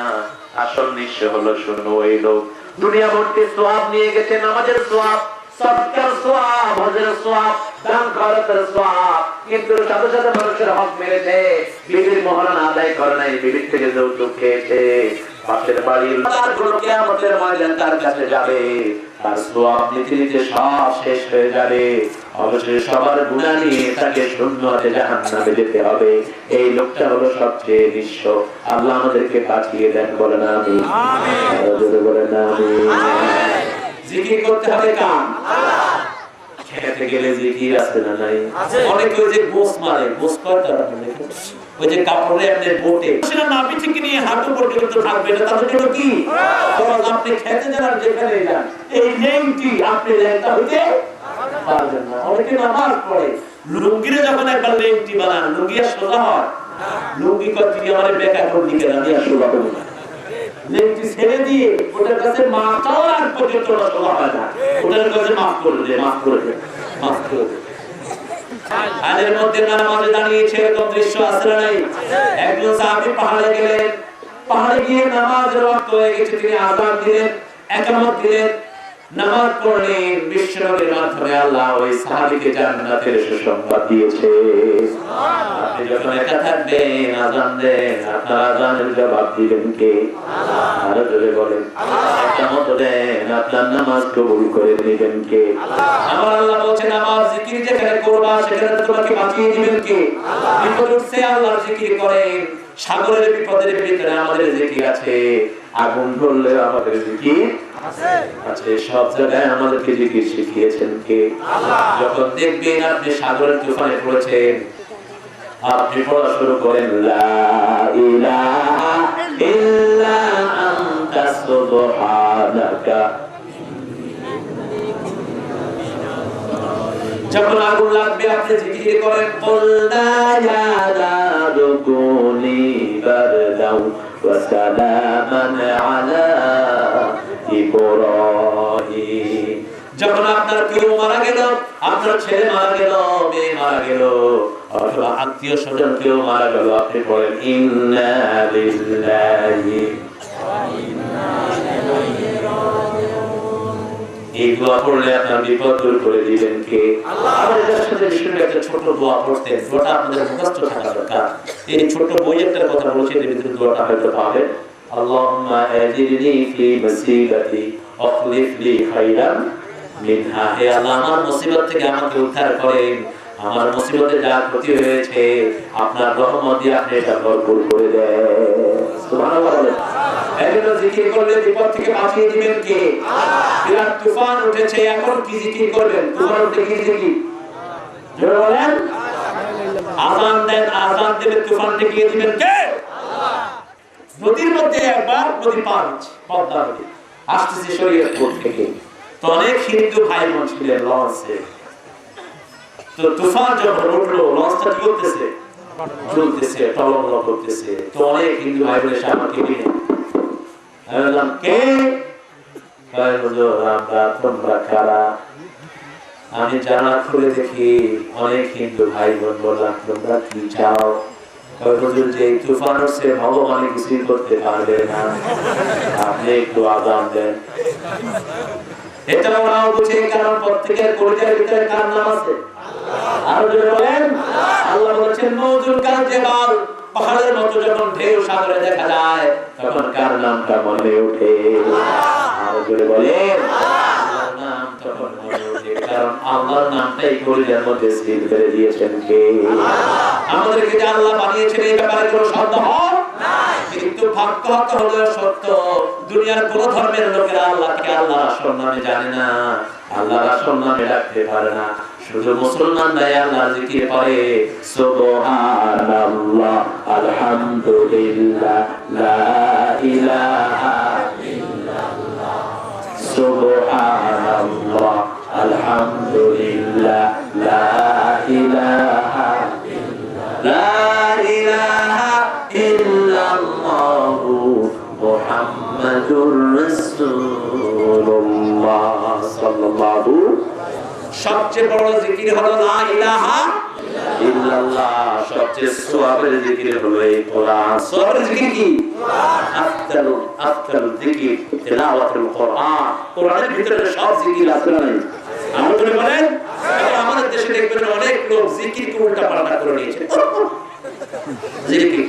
আসল নিঃস্ব হলো শুনো ওই লোক দুনিয়া ভর্তি সওয়াব নিয়ে গেছে, নামাজের সওয়াব, সদকার সওয়াব, হজের সওয়াব, দান খয়রাতের সওয়াব, কিন্তু সাথে সাথে মানুষের হক মেরেছে, বিবির মহারণ আদায় করে নাই, বিবির থেকে যৌতুক খেয়েছে, পাশের বাড়ির তার কোন কিয়ামতের ময়দান তার কাছে যাবে, তার সওয়াব নিতে নিতে সব শেষ হয়ে যাবে, অবশেষে সবার গুনাহ নিয়ে তাকে শূন্য হাতে জাহান্নামে যেতে হবে। এই লোকটা হলো সবচেয়ে নিঃস্ব। আল্লাহ আমাদেরকে বাঁচিয়ে দেন, বলেন আমিন। জোরে বলেন আমিন। জিকির করতে হবে কার? আল্লাহ। খেতে গেলে জিকির আছে না নাই? অনেকে ওই যে গোস মারে, গোস করতে পারে না, ওই যে কাপড়ে আপনি বোটে সেটা নাভি থেকে নিয়ে হাঁটু পর্যন্ত থাকবে না, তাহলে এটা কি? কারণ আপনি খেতে যান যেখানে যান, এই লেংটি আপনি লেংটা হইতে পারবেন না। অনেকে নামাজ পড়ে লুঙ্গিরে যখন একবার লেংটি বানান, লুঙ্গি আর সোজা হয়? লুঙ্গি করতে গিয়ে আমার বেকার করলি কেন, আমি আর সোজা করবো না। লেংটি ছেড়ে দিয়ে ওটার কাছে মাথাও আর পর্যন্ত সোজা হয় না, ওটার কাছে মাফ করে দে, মাফ করে দে, মাফ করে দে। আজের মধ্যে নামাজে দাঁড়িয়েছে এরকম দৃশ্য আছে না নাই? একজন সাহাবী পাহাড়ে গেলেন, পাহাড়ে গিয়ে নামাজের ওয়াক্ত হয়ে গেছে, তিনি আযান দিলেন, ইকামত দিলেন, নামাজ পড়লেন, বিশ্বনবীর মাধ্যমে আল্লাহ ওই সাহাবীকে জান্নাতের সুসংবাদ দিয়েছে। আপনি যখন একা থাকবেন, আযান দেন, আপনার আযানের জবাব দিবেন কে? আল্লাহ। আরো জোরে বলেন। একটা মত দেন, আপনার নামাজ কবুল করে নেবেন কে? আল্লাহ। আমার আল্লাহ বলছেন, নামাজ জিকির যেখানে করবা সেখানে তোমাকে বাঁচিয়ে দিবেন কে? আল্লাহ। বিপদ উঠছে আল্লাহর জিকির করেন। সাগরের বিপদের ভিতরে আমাদের জিকির আছে, আগুন ধরলে আমাদের জিকির আছে। আচ্ছা, সব জায়গায় আমাদেরকে জিকির শিখিয়েছেন কে? আল্লাহ। যখন দেখবেন আপনি সাগরের তুফানে পড়েছেন, আপনি পড়া শুরু করেন, লা ইলাহা ইল্লা আনতা সুবহানাকা। যখন আগুন লাগবে আপনি জিকির করেন, কুলনা ইয়া নারু কুনি বারদাও ওয়া সালামান আলা ইব্রাহিম। যখন আপনার কেউ মারা গেল, আপনার ছেলে মারা গেল, মেয়ে মারা গেল, অথবা আত্মীয় স্বজন কেউ মারা গেল, আপনি বলেন ইন্না লিল্লাহি ওয়া ইন্না ইলাইহি রাজিউন। এই দোয়া পড়লে আপনার বিপদ দূর করে দিবেন কে? আল্লাহ। আমাদের সাথে বিষ্ণু একটা ছোট দোয়া পড়তেন, দোয়াটা আপনাদের মুখস্থ থাকা দরকার। এই ছোট বই একটার কথা বলছি, এর ভিতরে দোয়াটা হয়তো পাবেন। আল্লাহুম্মা আজিরনি ফি মুসিবাতি আখলিফ লি খাইরান মিনহা। হে আল্লাহ, আমার মুসিবত থেকে আমাকে উদ্ধার করেন। আমার মুসিবতে যা ক্ষতি হয়েছে আপনার রহমত দিয়ে আপনি এটা ভরপুর করে দেন। সুবহানাল্লাহ বলেন। এজন্য জিকির করলে বিপদ থেকে বাঁচিয়ে দিবেন কে? আল্লাহ। বিরাট তুফান উঠেছে, এখন কি জিকির করবেন? তুফান উঠে কি জিকির? জোরে বলেন। আযান দেন, আযান দেবে, তুফান ঠেকিয়ে দিবেন কে? আল্লাহ। নদীর মধ্যে একবার নদী পার হচ্ছে, পদ্মা নদী আসতেছে শরীয়তপুর থেকে। তো অনেক হিন্দু ভাই বোন ছিলেন লঞ্চে। তো তুফান যখন উঠলো, লঞ্চটা কি করতেছে? ঝুলতেছে, টলমল করতেছে। তো অনেক হিন্দু ভাই বোন এসে আমাকে নিয়ে, আমি বললাম কে? হুজুর, আমরা, তোমরা কারা? আমি জানা খুলে দেখি অনেক হিন্দু ভাই বোন। বললাম তোমরা কি চাও? হুজুর, যে তুফান উঠছে ভগবান কিছুই করতে পারবে না, আপনি একটু আযান দেন। এটা ওরাও বুঝে, কারণ প্রত্যেকের কলিজার ভিতরে কার নাম আছে? আল্লাহ। আর জোরে বলেন। আল্লাহ বলেছেন, মওজুল কাল জিবাল, পাহাড়ের মতো যখন ঢেউ সাগরে দেখা যায় তখন কার নামটা মনে ওঠে? আল্লাহ। আর জোরে বলেন। আল্লাহর নাম তখন মনে ওঠে, কারণ আল্লাহর নামটাই কলিজার মধ্যে সিল করে দিয়েছেন কে? আল্লাহ। আমাদেরকে যে আল্লাহ বানিয়েছেন এই ব্যাপারে কোনো সন্দেহ নাই, কিন্তু ভাগ্য হলো সত্য, দুনিয়ার কোন ধর্মের লোকেরা আল্লাহকে আল্লাহর আসল নামে জানে না, আল্লাহর আসল নামে রাখতে পারে না। শুধু মুসলমানরাই আল্লাহর জিকির করে, সুবহানাল্লাহ, আলহামদুলিল্লাহ, লা ইলাহা ইল্লাল্লাহ, সুবহানাল্লাহ, আলহামদুলিল্লাহ, লা ইলাহা লা ইলাহা ইল্লাল্লাহু মুহাম্মাদুর রাসূলুল্লাহ সাল্লাল্লাহু। সবচেয়ে বড় জিকির হলো লা ইলাহা ইল্লাল্লাহ, সবচেয়ে সওয়াবের জিকির হলো এই কোরআন। সওয়াবের জিকির কি? কোরআন। আফদালুল জিকির তিলাওয়াতুল কোরআন। কোরআনের ভিতরে সব জিকির আছে না? আমাদের বলেন, আমাদের দেশে দেখবেন অনেক লোক জিকিরকে উল্টা পাল্টা করে নিয়েছে। জিকির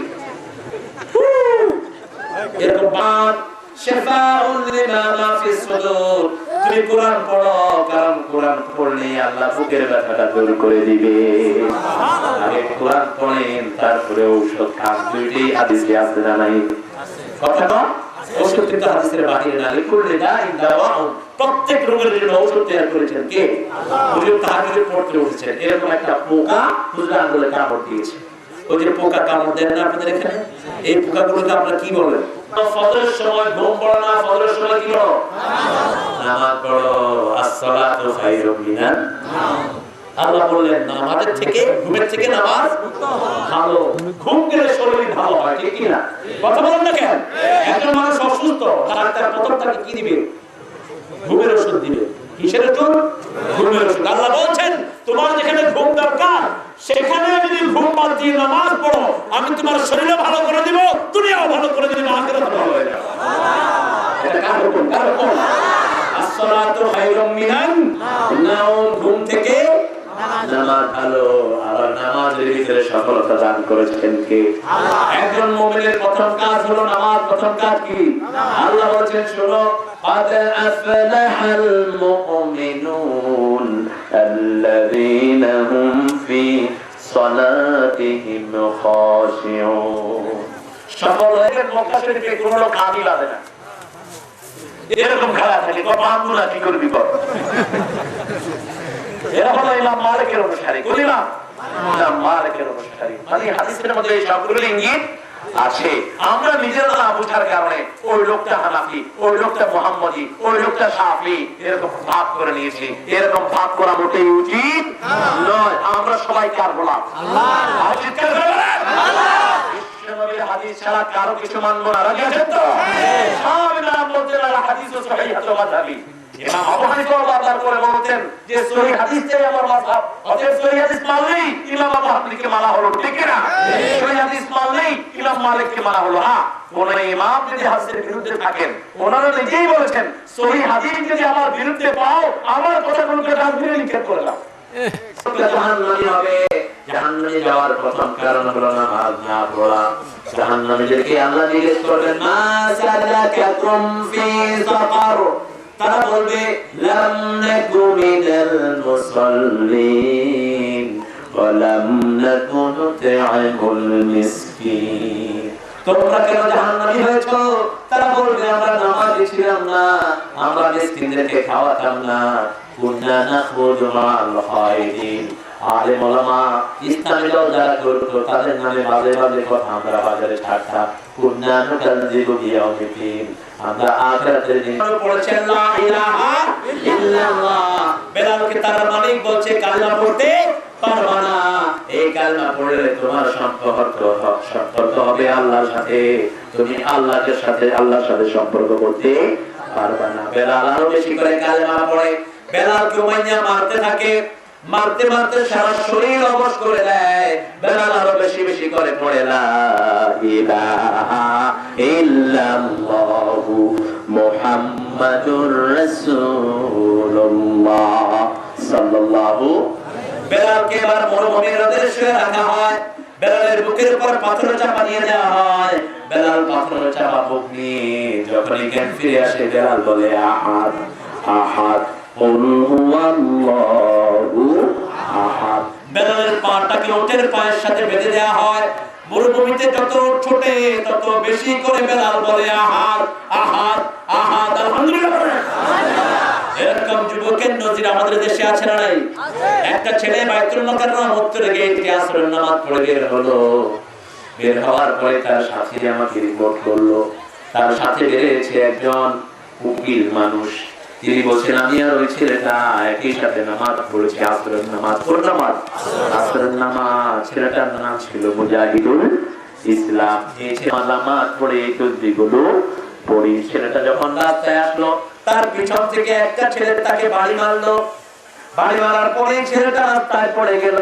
এরকম বাদ শিফাউন লিমা মা ফিস সুদূর। তুমি কোরআন পড়ো, কারণ কোরআন পড়লে আল্লাহ বুকের ব্যথাটা দূর করে দিবে। আগে কোরআন পড়েন, তারপরে ঔষধ খান। দুইটাই হাদিসে আছে না নাই? কথা তো ঔষধ কিন্তু হাদিসের বাইরে না। লিকুল্লি দাইন দাওয়াউন, প্রত্যেক রোগের জন্য ঔষধ তৈরি করেছেন কে? আল্লাহ। হুজুর তাহজ্জুদে পড়তে উঠেছেন, এরকম একটা পোকা হুজুর আঙ্গুলে কামড় দিয়েছে। ওই যে পোকা কামড় দেন না আপনাদের এখানে, এই পোকাগুলোকে আপনারা কি বলেন? ফজরের সময় ঘুম পড়ো না, ফজরের সময় কি করো? নামাজ পড়ো। আসসালাতু খায়রুম মিনান নাওম। আল্লাহ বললেন নামাজের থেকে, ঘুমের থেকে নামাজ ভালো। ঘুম গেলে শরীর ভালো হয়, ঠিক কি না? কথা বলেন না কেন? একজন মানুষ অসুস্থ, ডাক্তার প্রথম তাকে কি দিবে? ঘুমের ওষুধ দিবে। কিসের ওষুধ? ঘুমের ওষুধ। আল্লাহ বলছেন তোমার যেখানে ঘুম দরকার সেখানে যদি ঘুম বাদ দিয়ে নামাজ পড়ো, আমি তোমার শরীরও ভালো করে দিব, দুনিয়াও ভালো করে দিব, আখিরাতও ভালো হয়ে যাবে। এটা কার হুকুম? কার হুকুম? আসসালাতু খায়রুম মিনান নাওম, ঘুম থেকে নামাজ ভালো। আবার নামাজের ভিতরে সফলতা দান করেছেন কে? আল্লাহ। একজন মুমিনের প্রথম কাজ হলো নামাজ। প্রথম কাজ কি? আল্লাহ বলেছেন শোনো, قد أفلح المؤمنون الذين هم في صلاتهم خاشعون। সফল হয়ে মক্কা শরীফে কোন লোক হাতি বাঁধে না, এরকম খেলা থাকে বাঁধবো না, কি করবি কর। এরা হলো ইমাম মালিকের অনুসারী। কোন ইমাম? ইমাম মালিকের অনুসারী। মানে হাদিসের মধ্যে এই সবগুলো ইঙ্গিত আছে। আমরা নিজেরা না বুঝার কারণে ওই লোকটা হানাফি, ওই লোকটা মুহাম্মদী, ওই লোকটা শাফি এরকম ভাগ করে নিয়েছি। এরকম ভাগ করা মোটেই উচিত নয়। আমরা সবাই কার গোলাম? আল্লাহ। চিৎকার করে বলেন আল্লাহ। বিশ্বনবীর হাদিস ছাড়া কারো কিছু মানবো না। রাজি আছেন তো? সব ইমাম বলতেন হাদিস ও সহিহ মাযহাবি। ইমাম আবু হানিফা বারবার করে বলতেন যে সহিহ হাদিসটাই আমার মাযহাব। অতএব সহিহ হাদিস মানলেই ইমাম আবু হানিফাকে মানা হলো, ঠিক কি না? সহিহ হাদিস মানলেই ইমাম মালিককে মানা হলো। হ্যাঁ, কোন ইমাম যদি হাদিসের বিরুদ্ধে থাকেন, ওনারা নিজেই বলেছেন সহিহ হাদিস যদি আমার বিরুদ্ধে পাও, আমার কথাগুলোকে ডাস্টবিনে নিক্ষেপ করে দাও। জাহান্নামী হবে। জাহান্নামে যাওয়ার প্রথম কারণ হলো নামাজ না পড়া। জাহান্নামীদেরকে আল্লাহ জিজ্ঞেস করবেন, মা সালাকাকুম ফি সাকার? তারা বলবে লাম নাকু মিনাল মুসাল্লিন ওয়া লাম নাকু নুত'ইমুল মিসকিন। তোমরা কেন জাহান্নামী হয়েছো? তারা বলবে আমরা নামাজি ছিলাম না, আমরা মিসকিনদেরকে খাওয়াতাম না, কুননা নাখুযু মা'আল খায়দিন। আলেম ওলামা ইসলামী দল যারা করতো তাদের নামে বাজে বাজে কথা আমরা বাজারে ছাড়তাম। কুননা নুকাযযিবু বিয়াউমিদ্দিন, আমরা আখিরাতের দিন পড়েছেন লা ইলাহা ইল্লাল্লাহ। বেলালকে তার মালিক বলছে কালিমা পড়তে পারবা না। এই কালিমা পড়লে তোমার সম্পর্ক হবে আল্লাহর সাথে, তুমি আল্লাহর সাথে সম্পর্ক করতে পারবা না। বেলাল আরো বেশি করে কালিমা পড়ে। বেলালকে উমাইয়া মারতে থাকে, মারতে মারতে সারা শরীর অবশ করে দেয়। বেলাল আরো বেশি বেশি করে পড়ে লা ইলাহা ইল্লাল্লাহু মুহাম্মাদুর রাসূলুল্লাহ সাল্লাল্লাহু। বেলালকে এবার মরুভূমির রোদে শুয়ে রাখা হয়। বেলালের বুকের উপর পাথর চাপা দিয়ে দেওয়া হয়। বেলাল পাথর চাপা বুক নিয়ে যখনই জ্ঞান ফিরে আসে, বেলাল বলে আহাদ আহাদ কুল হুয়াল্লাহু আহাদ। বেলালের পাটাকে ওটের পায়ের সাথে বেঁধে দেওয়া হয়। মরুভূমিতে যত ছোটে তত বেশি করে বেলাল বলে আহাদ আহাদ আহাদ। আলহামদুলিল্লাহ। এরকম যুবকের নজির আমাদের দেশে আছে না নাই? একটা ছেলে বাইতুল মুকাররম উত্তরে গেটে আসরের নামাজ পড়ে বের হলো। বের হওয়ার পরে তার সাথী আমাকে রিপোর্ট করলো, তার সাথে বেরিয়েছে একজন উকিল মানুষ। তিনি বলছেন আমি আর ওই ছেলেটা একই সাথে নামাজ পড়েছি, আসরের নামাজ। কোন নামাজ? আসরের নামাজ। ছেলেটার নাম ছিল মুজাহিদুল ইসলাম। এই ছেলে নামাজ পড়ে এই তসবিহগুলো পড়ি। ছেলেটা যখন রাস্তায় আসলো, তার পিছন থেকে একটা ছেলে তাকে বাড়ি মারলো। বাড়ি মারার পরে ছেলেটা রাস্তায় পড়ে গেল।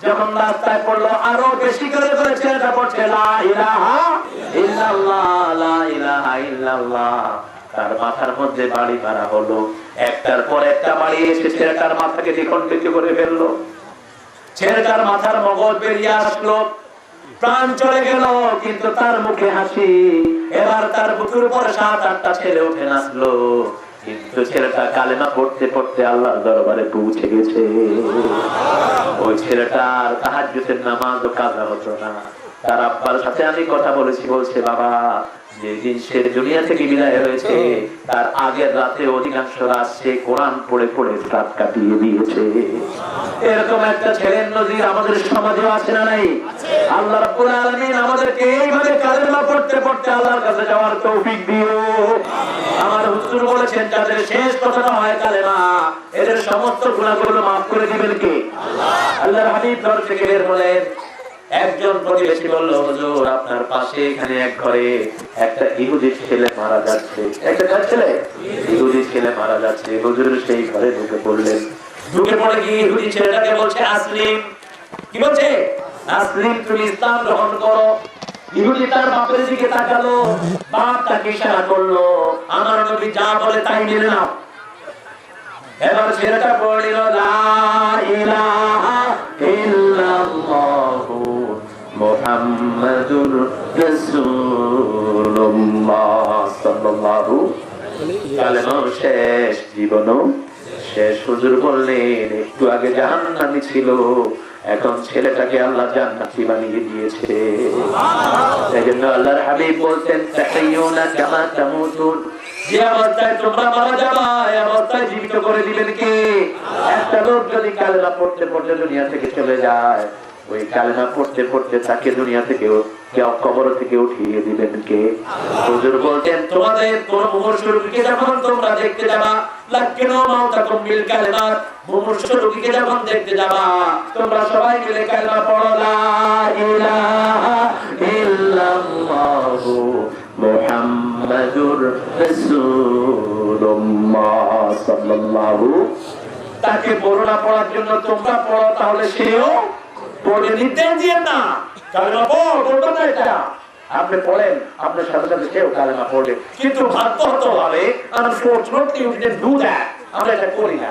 যখন রাস্তায় পড়লো, আরো বেশি করে ছেলেটা পড়ছে লা ইলাহা ইল্লাল্লাহ লা ইলাহা ইল্লাল্লাহ। তার মাথার মধ্যে বাড়ি মারা হলো। একটার পর একটা বাড়ি এসে ছেলেটার মাথাকে দ্বিখণ্ডিত করে ফেললো। ছেলেটার মাথার মগজ বেরিয়ে আসলো, প্রাণ চলে গেল, কিন্তু তার মুখে হাসি। এবার তার বুকের উপর 7-8টা ছেলে উঠে নাচলো। কিন্তু ছেলেটা কালেমা পড়তে পড়তে আল্লাহর দরবারে পৌঁছে গেছে। ওই ছেলেটার তাহাজ্জুদের নামাজও কাজা হতো না। তার আব্বার সাথে আমি কথা বলেছি, বলছে বাবা যেদিন সে দুনিয়া থেকে বিদায় হয়েছে, তার আগের রাতে অধিকাংশ রাত সে কোরআন পড়ে পড়ে রাত কাটিয়ে দিয়েছে। এরকম একটা ছেলের নজির আমাদের সমাজে আছে না নাই? আল্লাহ রাব্বুল আলামিন আমাদেরকে এইভাবে কালেমা পড়তে পড়তে আল্লাহর কাছে যাওয়ার তৌফিক দিও। আমার হুজুর বলেছেন যাদের শেষ কথাটা হয় কালেমা, এদের সমস্ত গুনাহগুলো maaf করে দিবেন কে? আল্লাহ। আল্লাহর হাবিব ঘর থেকে বের হলেন। একজন প্রতিবেশী বলল হুজুর আপনার পাশে এখানে এক ঘরে একটা ইহুদি ছেলে মারা যাচ্ছে। একটা ছেলে ইহুদি ছেলে মারা যাচ্ছে। হুজুর সেই ঘরে ঢুকে পড়লেন। ঢুকে পড়ে গিয়ে ইহুদি ছেলেটাকে বলছে আসলিম। কি বলছে? আসলিম, তুমি ইসলাম গ্রহণ করো। ইহুদি তার বাপের দিকে তাকালো, বাপ তাকে ইশারা করলো, আমার নবী যা বলে তাই মেনে নাও। এবার ছেলেটা পড়ল লা ইলাহা ইল্লাল্লাহু মুহাম্মাদুর রাসূলুল্লাহ সাল্লাল্লাহু কালেমা শেষ, জীবনও শেষ। হুজুর বললেন একটু আগে জাহান্নামী ছিল, এখন ছেলেটাকে আল্লাহ জান্নাতি বানিয়ে দিয়েছে। সেজন্য আল্লাহর হাবিব বলতেন তাহিয়ুনা কামা তামুতুন, যে অবস্থায় তোমরা মারা যাবা এই অবস্থায় জীবিত করে দিবেন কে? একটা লোক যদি কালেমা পড়তে পড়তে দুনিয়া থেকে চলে যায়, ওই কালেমা পড়তে পড়তে তাকে দুনিয়া থেকে কবর থেকে উঠিয়ে দিবেন কে? হুজুর বলতেন তোমাদের কোন মুমূর্ষু রোগীকে যখন তোমরা দেখতে যাবা, লাকিনু মাউতাকুম বিল কালিমাত, মুমূর্ষু রোগীকে যখন দেখতে যাবা তোমরা সবাই মিলে কালেমা পড়ো লা ইলাহা ইল্লাল্লাহু মুহাম্মাদুর রাসূলুল্লাহ সাল্লাল্লাহু। তাকে বর্ণনা পড়ার জন্য তোমরা পড়ো, তাহলে সেও পড়ে নিতে দিয়ে না। কালেমা পড়ো না, এটা আপনি পড়েন, আপনার সাথে সাথে সেও কালেমা পড়বে। কিন্তু ভাগ্যহতভাবে unfortunately we didn't do that, আমরা এটা করি না।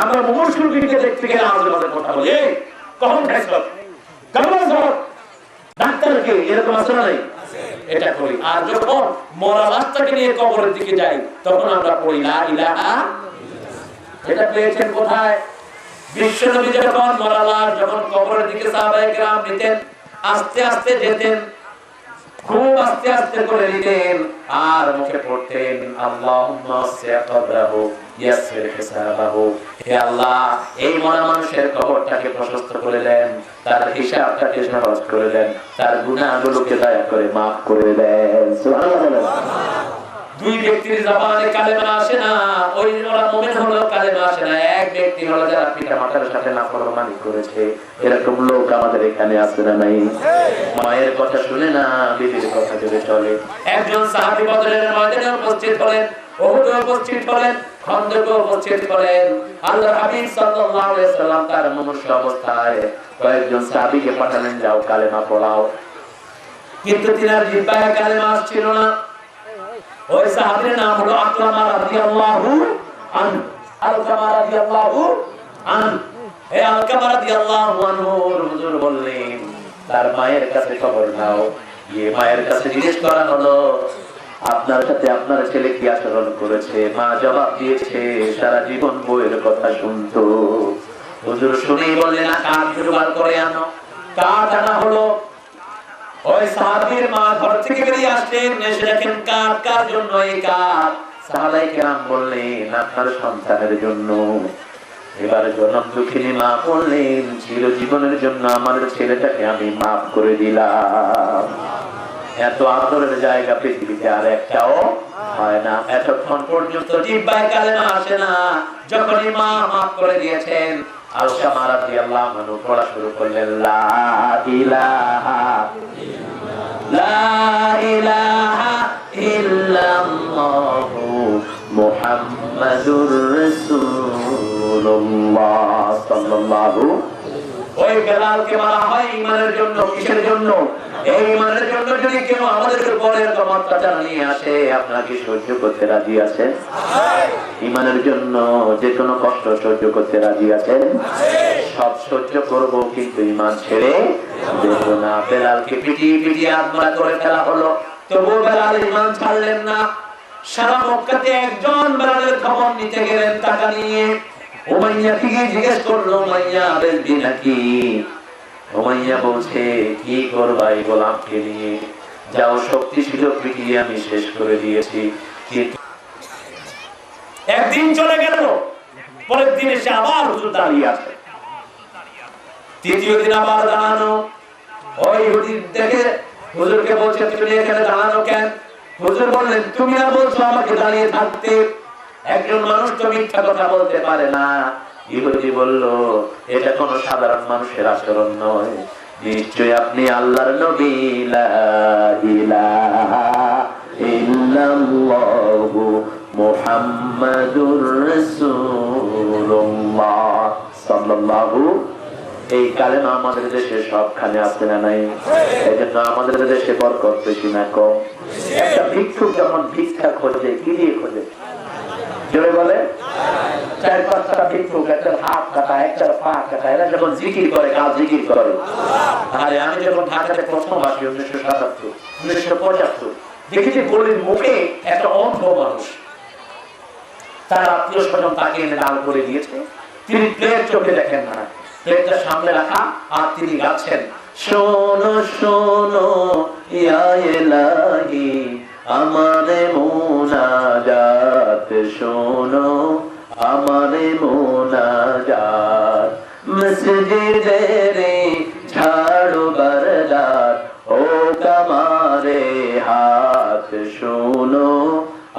আমরা মুমূর্ষু রোগীকে দেখতে গেলে আমাদের কথা বলি, এই কখন খাইছো, কেমন আছো, ডাক্তারকে এরকম আছে না? এটা করি। আর যখন মরা লাশটাকে নিয়ে কবরের দিকে যাই তখন আমরা পড়ি লা ইলাহা। এটা পেয়েছেন কোথায়? বিশ্বনবী যখন মরা লাশ যখন কবরের দিকে সাহাবায়ে কেরাম নিতেন, আস্তে আস্তে যেতেন, খুব আস্তে আস্তে করে নিতেন, আর মুখে পড়তেন আল্লাহুম্মা সিয়াকাবরাহু ইয়াসসির হিসাবাহু, হে আল্লাহ এই মরা মানুষের কবরটাকে প্রশস্ত করে দেন, তার হিসাবটাকে সহজ করে দেন, তার গুনাহগুলোকে দয়া করে maaf করে দেন। সুবহানাল্লাহ। দুই ব্যক্তির জবানে কালেমা আসে না, ওই ওরা মুমিন হলো কালেমা আসে না। এক ব্যক্তি হলো যারা পিতামাতার সাথে নাফরমানি করেছে, এরকম লোক আমাদের এখানে আছে না নাই? মায়ের কথা শুনে না বিবির কথা ভেবে চলে। একজন সাহাবী বদরের ময়দানে উপস্থিত হলেন, উহুদে উপস্থিত হলেন, খন্দকে উপস্থিত হলেন। আল্লাহর হাবিব সাল্লাল্লাহু আলাইহি সাল্লাম তার মুমূর্ষু অবস্থায় কয়েকজন সাহাবীকে পাঠালেন, যাও কালেমা পড়াও। কিন্তু তিনার জিহ্বায় কালেমা আসছিল না। ওই সাহাবীর নাম হলো আকরামা রাদিয়াল্লাহু আনহু। আলকামা রাদিয়াল্লাহু আনহু, এই আলকামা রাদিয়াল্লাহু আনহু হুজুর বললেন তার মায়ের কাছে খবর নাও। এই মায়ের কাছে জিজ্ঞেস করা হলো আপনার সাথে আপনার ছেলে কি আচরণ করেছে? মা জবাব দিয়েছে সারা জীবন বইয়ের কথা শুনতো। হুজুর শুনেই বললেন কাঠ জোগাড় করে আনো। কাঠ আনা হলো। ওই সাহাবীর মা ঘর থেকে বেরিয়ে আসলেন, এসে দেখেন কাঠ। কার জন্য এই কাঠ? সাহাবায়ে কেরাম বললেন আপনার সন্তানের জন্য। এবার জনম দুঃখিনী মা বললেন চির জীবনের জন্য আমার ছেলেটাকে আমি maaf করে দিলাম। এত আদরের জায়গা পৃথিবীতে আর একটাও হয় না। এতক্ষণ পর্যন্ত জিহ্বায় কালেমা আসে না, যখনই মা maaf করে দিয়েছেন আলকামা রাদিয়াল্লাহু আনহু পড়া শুরু করলেন লা ইলাহা লা ইলাহা ইল্লাল্লাহু মুহাম্মাদুর রাসূলুল্লাহ সাল্লাল্লাহু। ওই বেলালকে মারা হয় ঈমানের জন্য। কিসের জন্য? এই ঈমানের জন্য। যদি কেউ আমাদের উপরে এরকম অত্যাচার নিয়ে আসে, আপনারা কি সহ্য করতে রাজি আছেন? ঈমানের জন্য যে কোনো কষ্ট সহ্য করতে রাজি আছেন? সব সহ্য করব, কিন্তু ঈমান ছেড়ে দেব না। বেলালকে পিটিয়ে পিটিয়ে আত্মহত্যা করে ফেলা হলো, তবুও বেলাল ঈমান ছাড়লেন না। সারা মক্কাতে একজন বেলালের খবর নিতে গেলেন টাকা নিয়ে। উমাইয়া থেকে জিজ্ঞেস করলো উমাইয়া বেচবি নাকি? উমাইয়া বলছে কি করবা এই গোলামকে নিয়ে? যাও শক্তি সুযোগ পিটিয়ে আমি শেষ করে দিয়েছি। একদিন চলে গেল, পরের দিন এসে আবার হুজুর দাঁড়িয়ে আছে। তৃতীয় দিন আবার দাঁড়ানো। ওই হুজুর দেখে হুজুরকে বলছে তুমি এখানে দাঁড়ানো কেন? হুজুর বললেন তুমি না বলছো আমাকে দাঁড়িয়ে থাকতে? একজন মানুষ তো মিথ্যা কথা বলতে পারে না। ইহুদি বলল এটা কোনো সাধারণ মানুষের আচরণ নয়, নিশ্চয়ই আপনি আল্লাহর নবী। লা ইলাহা ইল্লাল্লাহু মুহাম্মাদুর রাসূলুল্লাহ সাল্লাল্লাহু। এই কালেমা আমাদের দেশে সবখানে আছে না নাই? এজন্য আমাদের দেশে বরকত বেশি না কম? একটা ভিক্ষুক যখন ভিক্ষা খোঁজে কি দিয়ে খোঁজে? জোরে বলে চার পাঁচটা ভিক্ষুক, একটা হাত কাটা, একটা পা কাটা, এরা যখন জিকির করে, কাজ জিকির করে। আরে আমি যখন ঢাকাতে প্রথম আসি 1977, 1975, দেখেছি গলির মুখে একটা অন্ধ মানুষ, তার আত্মীয় স্বজন তাকে এনে দান করে দিয়েছে। তিনি প্লেট চোখে দেখেন না, প্লেটটা সামনে রাখা, আর তিনি গাচ্ছেন, শোনো শোনো ইয়া ইলাহি আমারে মুনাজাত, শোনো আমারে মুনাজাত, মসজিদের ঝাড়ু বরদার ও কমারে হাত, শোনো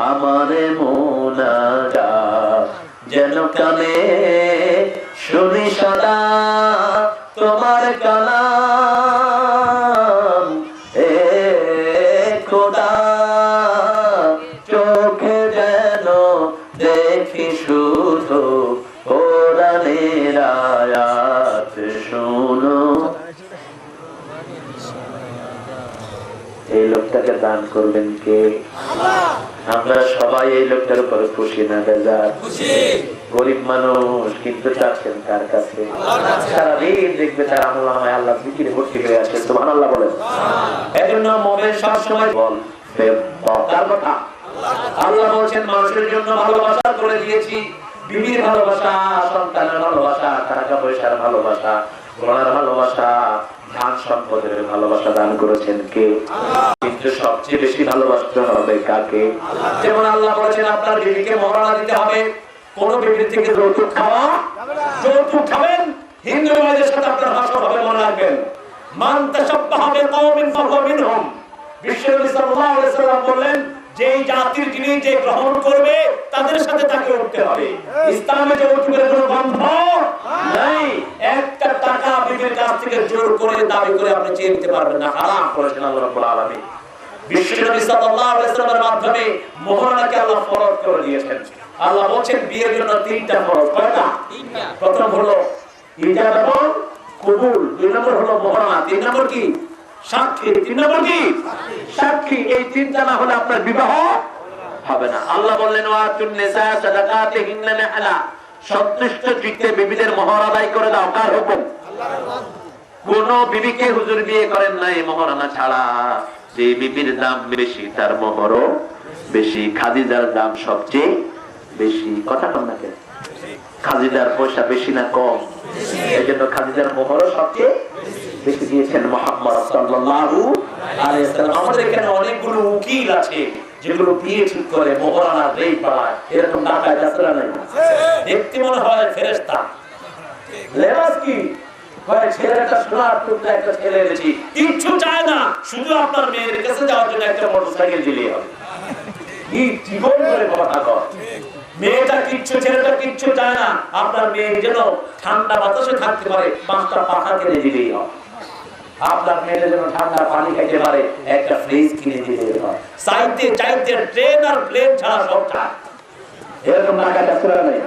আমারে মুনাজাত, যেন কানে শুনি সদা তোমার কালাম, এ খোদা চোখে যেন দেখি শুধু কোরআনের আয়াত, শোনো। এই লোকটাকে দান করবেন কে? আমরা সবাই এই লোকটার উপরে খুশি না বেজার? গরিব মানুষ, কিন্তু চাচ্ছেন কার কাছে? সারাদিন দেখবে তার আমলামায় আল্লাহ জিকিরে ভর্তি হয়ে আছে, সুবহানাল্লাহ বলেন। এজন্য মুমিন সব সময় বল কার কথা? আল্লাহ বলেন মানুষের জন্য ভালোবাসা করে দিয়েছি, বিবির ভালোবাসা, সন্তানের ভালোবাসা, টাকা পয়সার ভালোবাসা, ঘোড়ার ভালোবাসা, ধান সম্পদের ভালোবাসা দান করেছেন কে? কিন্তু সবচেয়ে বেশি ভালোবাসতে হবে কাকে? যেমন আল্লাহ বলেছেন আপনার বিবিকে মহারানা দিতে হবে। কোন বিবির থেকে যৌতুক খাওয়া, যৌতুক খাবেন, হিন্দু সমাজের সাথে আপনার হাসর হবে, মনে রাখবেন। মান তাশাব্বাহা বিকওমিন ফাহুয়া মিনহুম। বিশ্বনবী সাল্লাল্লাহু আলাইহি ওয়াসাল্লাম বললেন, যেই জাতির জিনিস যে গ্রহণ করবে তাদের সাথে তাকে উঠতে হবে। ইসলামে যৌতুকের কোনো বন্ধ নাই। একটা টাকা বিবির কাছ থেকে জোর করে দাবি করে আপনি চেয়ে নিতে পারবেন না, হারাম করেছেন আল্লাহ রাব্বুল আলামিন। বিশ্বনবী সাল্লাল্লাহু আলাইহি ওয়াসাল্লামের মাধ্যমে মোহরানাকে আল্লাহ ফরজ করে দিয়েছেন। আল্লাহ বলেন বিয়ের জন্য তিনটা ফরজ। কয়টা? তিনটা। প্রথম হলো ইজাব এবং কবুল, দুই নম্বর হলো মোহরানা, তিন নম্বর কি? সাক্ষী, তিন নম্বর কি? সাক্ষী। এই তিনটা না হলে আপনার বিবাহ হবে না। আল্লাহ বললেন ওয়াতুন নিসা সাদাকাতিহিন্না নিহলা, সন্তুষ্ট চিত্তে বিবিদের মোহর আদায় করে দাও। কার হুকুম? আল্লাহর। কোন বিবিকে হুজুর বিয়ে করেন নাই মোহরানা ছাড়া। যে বিবির দাম বেশি তার মোহরও বেশি। খাদিজার দাম সবচেয়ে বেশি। কথা কম না কেন? খাদিজার পয়সা বেশি না কম? এই জন্য খাদিজার মোহরও সবচেয়ে বেশি দিয়েছেন মুহাম্মদ সাল্লাল্লাহু আলাইহি ওয়াসাল্লাম। আমাদের এখানে অনেকগুলো উকিল আছে যেগুলো বিয়ে ঠিক করে, মোহরানা রেট বাড়ায়, এরকম টাকায় যাত্রা নাই। দেখতে মনে হয় ফেরেশতা। লেবাস কি? কয় ছেলেটা সোনার টুকরা একটা ছেলে এনেছি, কিচ্ছু চায় না, শুধু আপনার মেয়ের কাছে যাওয়ার জন্য একটা মোটরসাইকেল দিলেই হবে। কি জীবন করে কথা কয়। মেয়েটা কিচ্ছু, ছেলেটা কিচ্ছু চায় না, আপনার মেয়ে যেন ঠান্ডা বাতাসে থাকতে পারে, 5টা পাখা কিনে দিলেই হয়। আপনার মেয়েটা যেন ঠান্ডা পানি খাইতে পারে, একটা ফ্রিজ কিনে দিলেই হয়। চাইতে চাইতে ট্রেন আর প্লেন ছাড়া সব চায়। এরকম টাকা চাকরা নেই।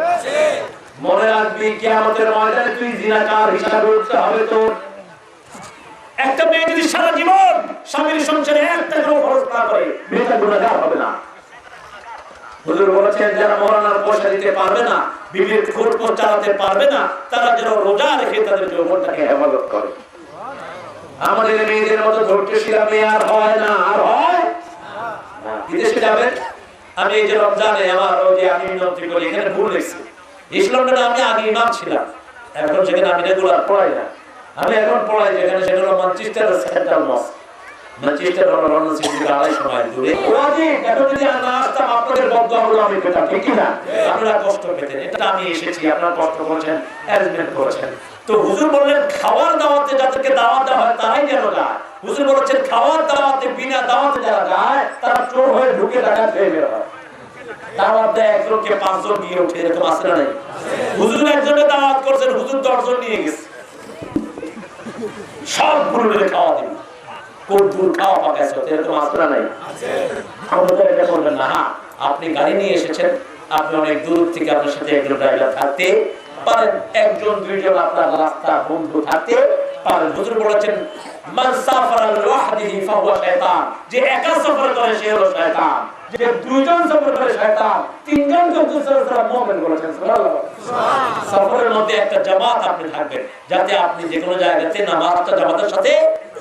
মনে রাখবি কিয়ামতের ময়দানে তুই জিনাকার হিসাবে উঠতে হবে তোর। একটা মেয়ে যদি সারা জীবন স্বামীর সংসারে একটা টাকাও খরচ না করে, মেয়েটা গুনাহগার হবে না। হুজুর বলেছেন যারা মোহরানার পয়সা দিতে পারবে না, বিবির খোঁজ চালাতে পারবে না, তারা যেন রোজা রেখে তাদের যৌবনটাকে হেফাজত করে। আমাদের মেয়েদের মতো ধৈর্যশীল মেয়ে আর হয় না, আর হয় না। বিদেশে যাবেন, আমি এই যে রমজানে আমার ওই যে আমি নথি করি, এখানে ভুল লিখছি। ইসলামের আমি আগে ইমাম ছিলাম, এখন সেখানে আমি রেগুলার পড়াই না। আমি এখন পড়াই যেখানে, সেটা হলো ম্যানচেস্টার সেন্ট্রাল মস্ক। ম্যানচেস্টার হলো লন্ডন সিটি থেকে 2.5 মাইল দূরে। এখন যদি না আসতাম আপনাদের বদদোয়াগুলো আমি পেতাম, ঠিক কি না? আপনারা কষ্ট পেতেন। এটা আমি এসেছি, আপনারা কষ্ট করেছেন, অ্যারেঞ্জমেন্ট করেছেন। তো হুজুর বললেন খাওয়ার দাওয়াতে যাদেরকে দাওয়াত দেওয়া হয় তারাই যেন যায়। হুজুর বলেছেন খাওয়ার দাওয়াতে বিনা দাওয়াতে যারা যায় তারা চোর হয়ে ঢুকে ডাকাত হয়ে বের হয়। দাওয়াত দেয় একজনকে 5 জন নিয়ে উঠে, এরকম আছে না নাই? হুজুর একজনে দাওয়াত করছেন, হুজুর 10 জন নিয়ে গেছে, সবগুলো মিলে খাওয়া দিন, কোন দূর খাওয়া পাকাইছে, এরকম আছে না নাই? আমাদের এটা করবেন না। হ্যাঁ, আপনি গাড়ি নিয়ে এসেছেন, আপনি অনেক দূর থেকে আপনার সাথে একজন ড্রাইভার থাকতে পারেন, একজন দুইজন আপনার রাস্তা বন্ধু থাকতে পারেন। হুজুর বলেছেন মান সাফারা লিওয়াহদিহি ফাহুয়া শায়তান, যে একা সফর করে সে হলো শয়তান, যে দুইজন সফর করে শয়তান, তিনজনকে হুজুর সাল্লাল্লাহু আলাইহি ওয়াসাল্লাম মুমিন বলেছেন সুবহানাল্লাহ। সফরের মধ্যে একটা জামাত আপনি থাকবেন যাতে আপনি যে কোনো জায়গাতে নামাজটা জামাতের সাথে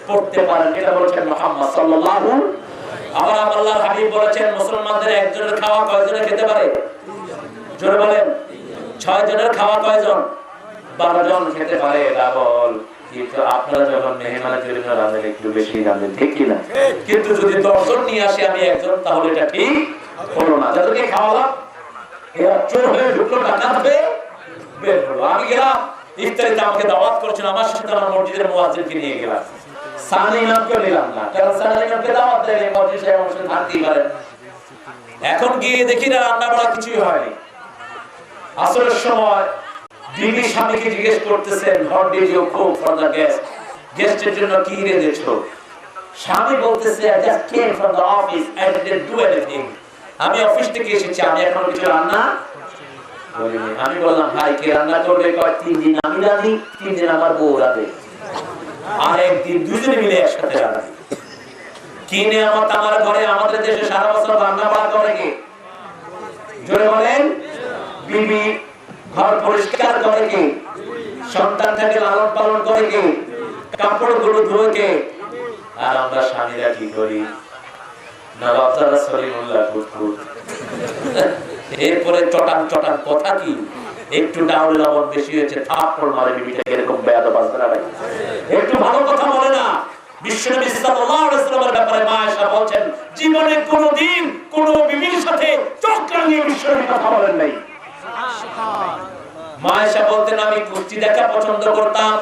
পড়তে পারেন, এটা বলেছেন মুহাম্মদ সাল্লাল্লাহু। আবার আল্লাহর হাবিব বলেছেন মুসলমানদের একজনের খাওয়া কয়জনে খেতে পারে? জোরে বলেন। 6 জনের খাওয়া কয়জন? 12 জন খেতে পারে। ডাবল। কিন্তু আপনারা যখন মেহমানের জন্য রাঁধেন একটু বেশি রাঁধেন, ঠিক কি না? কিন্তু যদি 10 জন নিয়ে আসি আমি একজন, তাহলে এটা ঠিক হলো না। যাদেরকে খাওয়ালাম এরা চোর হয়ে ঢুকলো, ডাকাত হয়ে বের হলো। আমি গেলাম ইফতারিতে, আমাকে দাওয়াত করেছেন, আমার সাথে আমার মসজিদের মুয়াজ্জিনকে নিয়ে গেলাম। সানি ইমামকে নিলাম না, কারণ সানি ইমামকে দাওয়াত দেয়নি, মসজিদ সাহেব আমার সাথে থাকতেই পারেন। এখন গিয়ে দেখি না রান্না বাড়া কিছুই হয়নি। আসরের সময় বিবি স্বামীকে জিজ্ঞেস করতেছেন, what did you cook for the guest? গেস্টের জন্য কি রেঁধেছো? স্বামী বলতেছে, I just came from the office, I didn't do anything. আমি অফিস থেকে এসেছি, আমি এখনো কিছু রান্না করিনি। আমি বললাম, ভাই কে রান্না করবে? কয় 3 দিন আমি রাঁধি, 3 দিন আমার বউ রাঁধে, আর একদিন দুজনে মিলে একসাথে রাঁধি। কিনে আমার ঘরে, আমাদের দেশে সারা বছর রান্না বাড়া করে কে? জোরে বলেন। বিবি ঘর পরিষ্কার করে কে? সন্তানটাকে লালন পালন করে কে? কাপড়গুলো ধোয় কে? আর আমরা স্বামীরা কি করি? নবাবজাদা সলিমুল্লাহ কুতকুত। এরপরে চটান চটান কথা কি? একটু ডাউল লবণ বেশি হয়েছে, থাপ্পড় মারে বিবিটাকে, এরকম বেয়াদব আছে না ভাই? একটু ভালো কথা বলে না। বিশ্বনবী সাল্লাল্লাহু আলাইহি ওয়াসাল্লামের ব্যাপারে মা আয়েশা বলেন, জীবনে কোনোদিন কোন বিবির সাথে চোখ রাঙিয়ে বিশ্বনবী কথা বলেন নাই। মা আয়েশা বলতেন, আমি কুস্তি দেখা পছন্দ করতাম,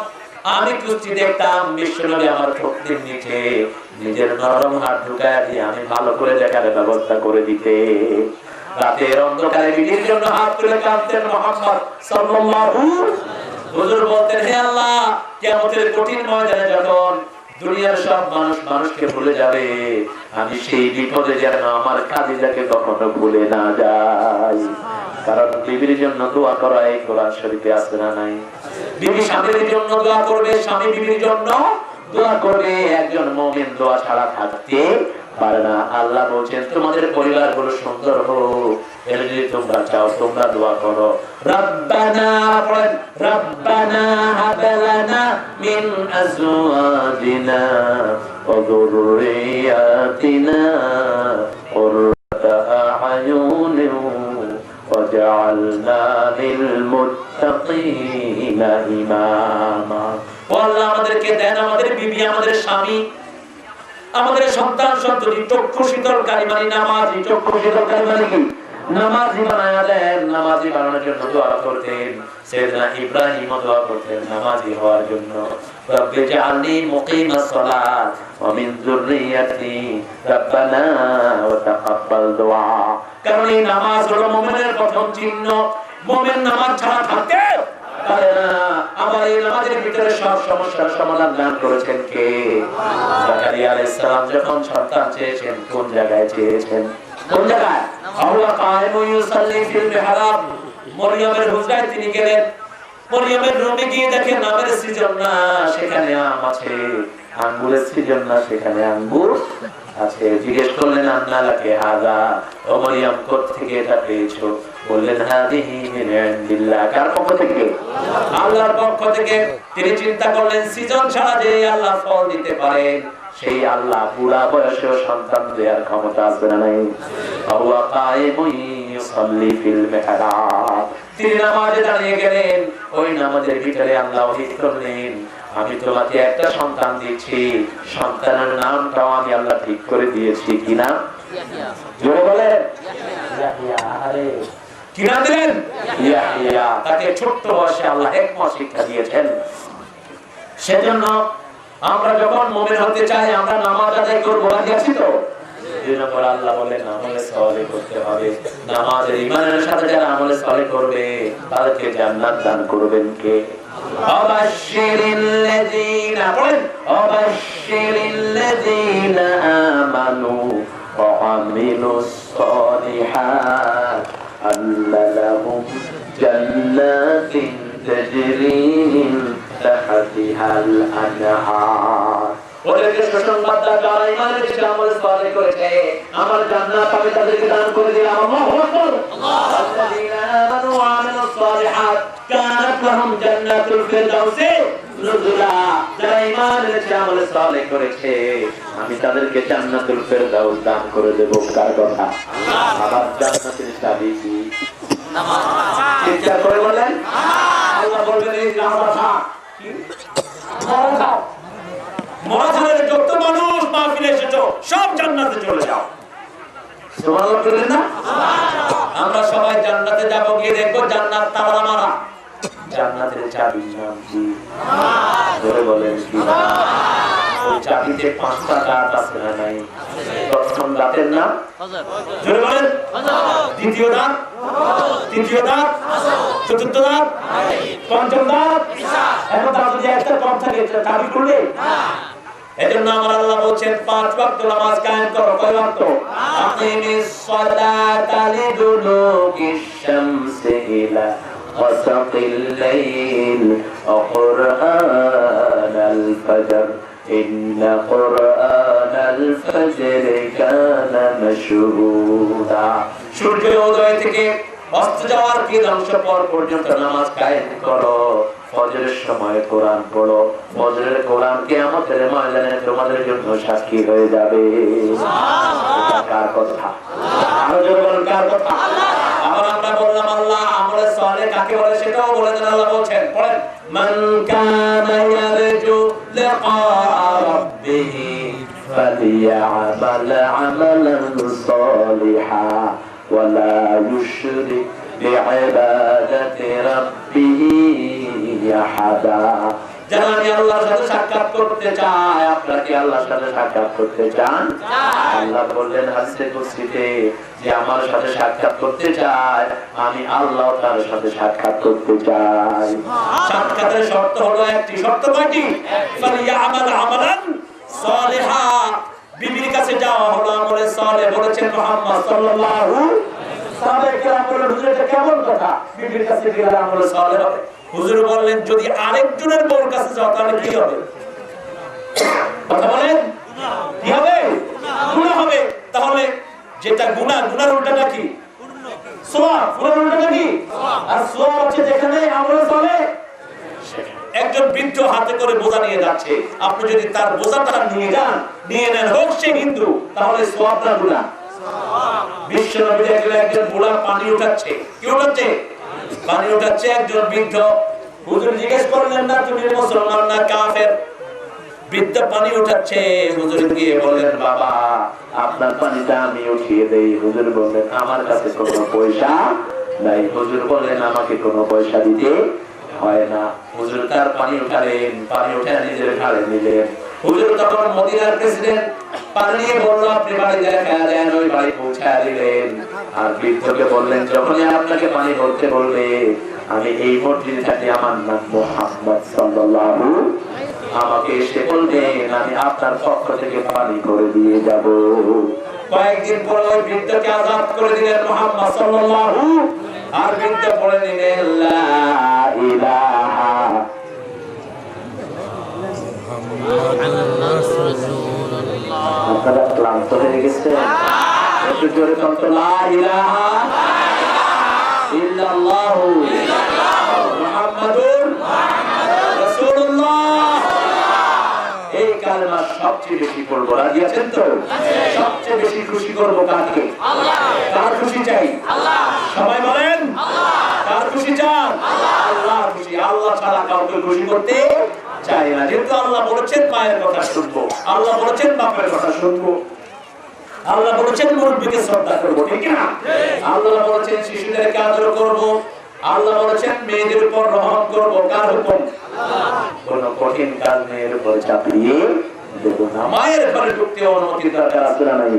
আমি কুস্তি দেখতাম, বিশ্বনবী আমার ঠোঁটের নিচে নিজের নরম হাত ঢুকায় দিয়ে আমি ভালো করে দেখার ব্যবস্থা করে দিতে। রাতের অন্ধকারে বিবির জন্য হাত তুলে কাঁদতেন মুহাম্মদ সাল্লাল্লাহু। হুজুর বলতেন, হে আল্লাহ, কিয়ামতের কঠিন ময়দানে যখন দুনিয়ার সব মানুষ মানুষকে ভুলে যাবে, আমি সেই বিপদে যেন আমার খাদিজাকে কখনো ভুলে না যাই। কারণ বিবির জন্য দোয়া করা এই কোরআন শরীফে আছে না নাই? বিবি স্বামীর জন্য দোয়া করবে, স্বামী বিবির জন্য দোয়া করবে। একজন মুমিন দোয়া ছাড়া থাকতে পারে না। আল্লাহ বলেন, তোমাদের পরিবারগুলো সুন্দর হোক, এর যদি তোমরা চাও তোমরা দোয়া করো, রব্বানা রব্বানা হাব লানা মিন আজওয়াজিনা ওয়া যুররিয়াতিনা কুররাতা আ'য়ুনিন ওয়াজআলনা লিল মুত্তাকিনা ইমামা। আল্লাহ আমাদেরকে দেন, আমাদের বিবি, আমাদের স্বামী, আমাদের সন্তান সন্ততি চক্ষু শীতলকারী মানে নামাজি। চক্ষু শীতলকারী মানে কি? নামাজি বানায়া দেন। নামাজি বানানোর জন্য দোয়া করতেন সাইয়েদনা ইব্রাহিম, দোয়া করতেন নামাজি হওয়ার জন্য। রব্বি জাআলনি মুকিমাস সালাত ওয়া মিন যুররিয়াতি রব্বানা ওয়া তাকাব্বাল দুআ। কারণ এই নামাজ হলো মুমিনের প্রথম চিহ্ন। মুমিন নামাজ ছাড়া থাকতে পারে না। আমার এই নামাজের ভিতরে সব সমস্যার সমাধান দান করেছেন কে? জাকারিয়া আলাইহিস সালাম যখন সন্তান চেয়েছেন, কোন জায়গায় চেয়েছেন? কোন জায়গায়? আল্লাহ কায়েমু ইউসাল্লি ফিল মিহরাব। মরিয়মের হুজরায় তিনি গেলেন। মরিয়মের রুমে গিয়ে দেখেন আমের সিজন না, সেখানে আম আছে। আঙ্গুরের সিজন না, সেখানে আঙ্গুর আছে। জিজ্ঞেস করলেন, আন্না লাকি হাযা, ও মরিয়ম কোথা থেকে এটা পেয়েছো? বললেন, হাদিহি মিন ইনদিল্লাহ। কার পক্ষ থেকে? আল্লাহর পক্ষ থেকে। তিনি চিন্তা করলেন, সিজন ছাড়া যে আল্লাহ ফল দিতে পারেন, সেই আল্লাহ বুড়া বয়সেও সন্তান দেওয়ার ক্ষমতা আছে না নাই? আল্লাহ কায়েমু ইউসাল্লি ফিল মিহরাব। তিনি নামাজে দাঁড়িয়ে গেলেন। ওই নামাজের ভিতরে আল্লাহ ওহী করলেন, আমি তোমাকে একটা সন্তান দিচ্ছি, সন্তানের নামটাও আমি আল্লাহ ঠিক করে দিয়েছি। কি নাম? জোরে বলেন। ইয়াহইয়া। আরে কি নাম দিলেন? ইয়াহইয়া। তাকে ছোট্ট বয়সে আল্লাহ হিকমত শিক্ষা দিয়েছেন। সেজন্য আমরা যখন মুমিন হতে চাই, আমরা নামাজ আদায় করব। রাজি আছি তো? এই নম্বর আল্লাহ বলেন আমলে সালেহ করতে হবে। নামাজের ঈমানের সাথে যারা আমলে সালেহ করবে, তাদেরকে জান্নাত দান করবেন কে? আবাশশিরিল্লাযীনা, বলেন আবাশশিরিল্লাযীনা আমানু ওয়া আমিলুস সালিহাত আল্লা লাহুম জান্নাতিন তাজরি মিন তাহতিহাল আনহার। ওদেরকে সুসংবাদ দাও, যারা ঈমান এনেছে, আমল সালেহ করেছে, আমার জান্নাত আমি তাদেরকে দান করে দিলাম। আল্লাহু আকবার। এনেছে, আমলে সালেহ করেছে, আমি তাদেরকে জান্নাতুল ফেরদাউস দান করে দেব। কার কথা? আবার জান্নাতের চাবি কি? নামাজ। চিৎকার করে বলেন আল্লাহ বলবেন এই নামাজা কি? নামাজ। মহাজনের যত মানুষ মাহফিলে এসেছো সব জান্নাতে চলে যাও। সুবহানাল্লাহ বলেন না? আমরা সবাই জান্নাতে যাব, গিয়ে দেখবো জান্নাত তালা মারা। জান্নাতের চাবি নাম কি? ধরে বলেন কি? ওই চাবিতে 5টা দাঁত আছে না নাই? প্রথম দাঁতের নাম ধরে বলেন। দ্বিতীয় দাঁত, তৃতীয় দাঁত, চতুর্থ দাঁত, পঞ্চম দাঁত। এখন দাঁত যদি একটা কম থাকে চাবি খুলবে? এজন্য আমার আল্লাহ বলেন 5 ওয়াক্ত নামাজ কায়েম করো। কয় ওয়াক্ত? আকিমিস সালাতা লিদুলুকিশ শামসি ইলা ওয়াসাকিল লাইল ওয়া কুরআনাল ফজর ইন্না কুরআনাল ফজরি কানা মাশহুদা। সূর্য উদয় থেকে অস্ত যাওয়ার কিয়দাংশ পর পর্যন্ত নামাজ কায়েম করো। ফজরের সময় কোরআন পড়ো। ফজরের কোরআন কিয়ামতের ময়দানে তোমাদের জন্য সাক্ষী হয়ে যাবে। কার কথা? আরো জোরে বলেন কার কথা? আবার আমরা বললাম আল্লাহ আমলে সালেহ কাকে বলে সেটাও বলে দেন। আল্লাহ বলেন পড়েন মান কানা ইয়ারজু লিকা রাব্বিহি ফালিয়া'মাল আমালান সালিহা ওয়া লা ইউশরিক বিইবাদাতি রাব্বিহি আহাদা। যারা আল্লাহর সাথে সাক্ষাৎ করতে চায়, আপনারা কি আল্লাহর সাথে সাক্ষাৎ করতে চান? আল্লাহ বললেন হাদিসে কুদসিতে যে আমার সাথে সাক্ষাৎ করতে চায়, আমি আল্লাহ তার সাথে সাক্ষাৎ করতে চাই। সাক্ষাতের শর্ত হলো একটি। শর্ত কয়টি? ফালিয়া'মাল আমালান সালিহা। বিবির কাছে যাওয়া হলো আমলে সালেহ। বলেছেন মুহাম্মদ সাল্লাল্লাহু সাহাবায়ে কেরাম বলেন হুজুর এটা কেমন কথা? বিবির কাছে গেলে আমলে সালেহ হবে। হুজুর বললেন যদি আরেকজনের বউর কাছে যাও তাহলে কি হবে? কথা বলেন কি হবে? গুনাহ হবে। তাহলে যেটা গুনাহ, গুনার উল্টাটা কি? সওয়াব। গুনার উল্টাটা কি? আর সওয়াব হচ্ছে যেখানে আমলে সালেহ। একজন বৃদ্ধ হাতে করে বোঝা নিয়ে যাচ্ছে, আপনি যদি তার বোঝাটা নিয়ে যান, নিয়ে নেন, হোক সে হিন্দু, তাহলে সওয়াব না গুনাহ? বিশ্ব নবী দেখলেন একজন বুড়া পানি উঠাচ্ছে। কি উঠাচ্ছে? পানি উঠাচ্ছে। একজন বৃদ্ধ। হুজুর জিজ্ঞেস করলেন না তুমি মুসলমান না কাফের? বৃদ্ধ পানি উঠাচ্ছে। হুজুর গিয়ে বললেন বাবা আপনার পানিটা আমি উঠিয়ে দেই। হুজুর বললেন আমার কাছে কোনো পয়সা নাই। হুজুর বললেন আমাকে কোনো পয়সা দিতে হয় না। হুজুর তার পানি উঠালেন, পানি উঠে নিজের ঘাড়ে নিলেন। হুজুর তখন মদিনার প্রেসিডেন্ট পানি নিয়ে বলল আপনি বাড়ি দেখা দেন, ওই বাড়ি পৌঁছায় দিলেন। আর বৃদ্ধকে বললেন যখনই আপনাকে পানি ভরতে বলবে আমি এই মসজিদে থাকি, আমার নাম মুহাম্মদ সাল্লাল্লাহু, আমাকে এসে বলবেন আমি আপনার পক্ষ থেকে পানি করে দিয়ে যাব। কয়েকদিন পর ওই বৃদ্ধকে আযাদ করে দিলেন মুহাম্মদ সাল্লাল্লাহু। আর বৃদ্ধ পড়ে নিলেন লা ইলাহা মুহাম্মাদুর রাসূলুল্লাহ। আপনারা ক্লান্ত হয়ে গেছেন? একটু জোরে বলুন তো লা ইলাহা ইল্লাল্লাহু মুহাম্মাদুর রাসূলুল্লাহ। এই কালেমা সবচেয়ে বেশি পড়ব। রাজি আছেন তো? সবচেয়ে বেশি খুশি করব কাকে? আল্লাহ। কার খুশি চাই? আল্লাহ। সবাই বলেন আল্লাহ। কার খুশি চান? আল্লাহ। আল্লাহর খুশি। আল্লাহ ছাড়া কাউকে খুশি করতে চাই না। যেহেতু আল্লাহ বলেছেন মায়ের কথা শুনবো, আল্লাহ বলেছেন বাপের কথা শুনবো, আল্লাহ বলেছেন মুরব্বিকে শ্রদ্ধা করব, ঠিক না? আল্লাহ বলেছেন শিশুদেরকে আদর করব, আল্লাহ বলেছেন মেয়েদের উপর রহম করব। কার হুকুম? আল্লাহ। কোন কঠিন কাজ মেয়ের উপর চাপিয়ে দেব না। মায়ের ঘরে ঢুকতে অনুমতি দরকার আছে না নাই?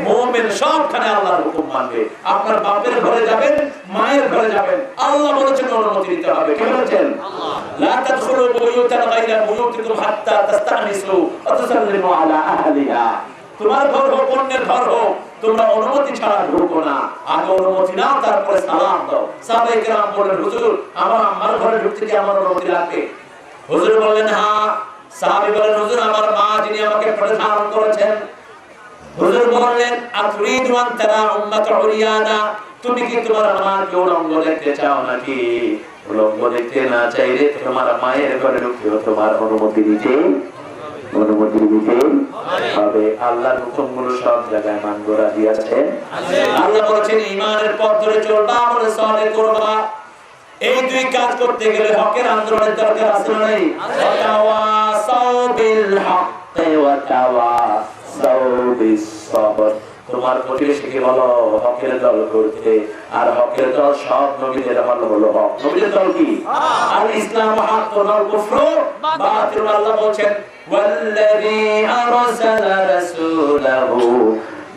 মুমিন সবখানে আল্লাহর হুকুম মানবে। আপনার বাপের ঘরে যাবেন, মায়ের ঘরে যাবেন, আল্লাহ বলেছেন অনুমতি দিতে হবে। কে বলেছেন? আল্লাহ। লা তাদখুলু বুয়ুতান গায়রা বুয়ুতিকুম হাত্তা তাস্তানিসু ওয়া তুসাল্লিমু আলা আহলিহা। তোমার ঘর হোক অন্যের ঘর হোক, তোমরা অনুমতি ছাড়া ঢুকো না। আগে অনুমতি নাও, তারপরে সালাম দাও। সাহাবায়ে কেরাম বললেন হুজুর আমার আম্মার ঘরে ঢুকতে কি আমার অনুমতি লাগবে? হুজুর বললেন হ্যাঁ। সাহাবী বলেন হুজুর আমার মা যিনি আমাকে প্রধান করেছেন। হুজুর বললেন আতুরিদু আন তারা উম্মাকা উরিয়ানা, তুমি কি তোমার মাকে উলঙ্গ দেখতে চাও নাকি? উলঙ্গ দেখতে না চাইলে তোমার মায়ের ঘরে ঢুকতে তোমার অনুমতি দিতে অনুমতি দিতে হবে। আল্লাহর হুকুমগুলো সব জায়গায় মানব, রাজি আছেন? আল্লাহ বলেছেন ঈমানের পথ ধরে চলবা, আমল সালেহ করবা। এই দুই কাজ করতে গেলে হকের আন্দোলনের দরকার আছে না নেই? তাওয়াসাউ বিল হক ওয়া তাওয়াসাউ বিস সবর। তোমার প্রতিবেশীকে বলো হকের দল করতে, আর হকের দল সব নবীদের আমল হলো হক। নবীদের দল কি? আল ইসলাম হক ওয়াল কুফরু বাতিল। আল্লাহ বলেন ওয়াল্লাযী আরসালা রাসূলাহু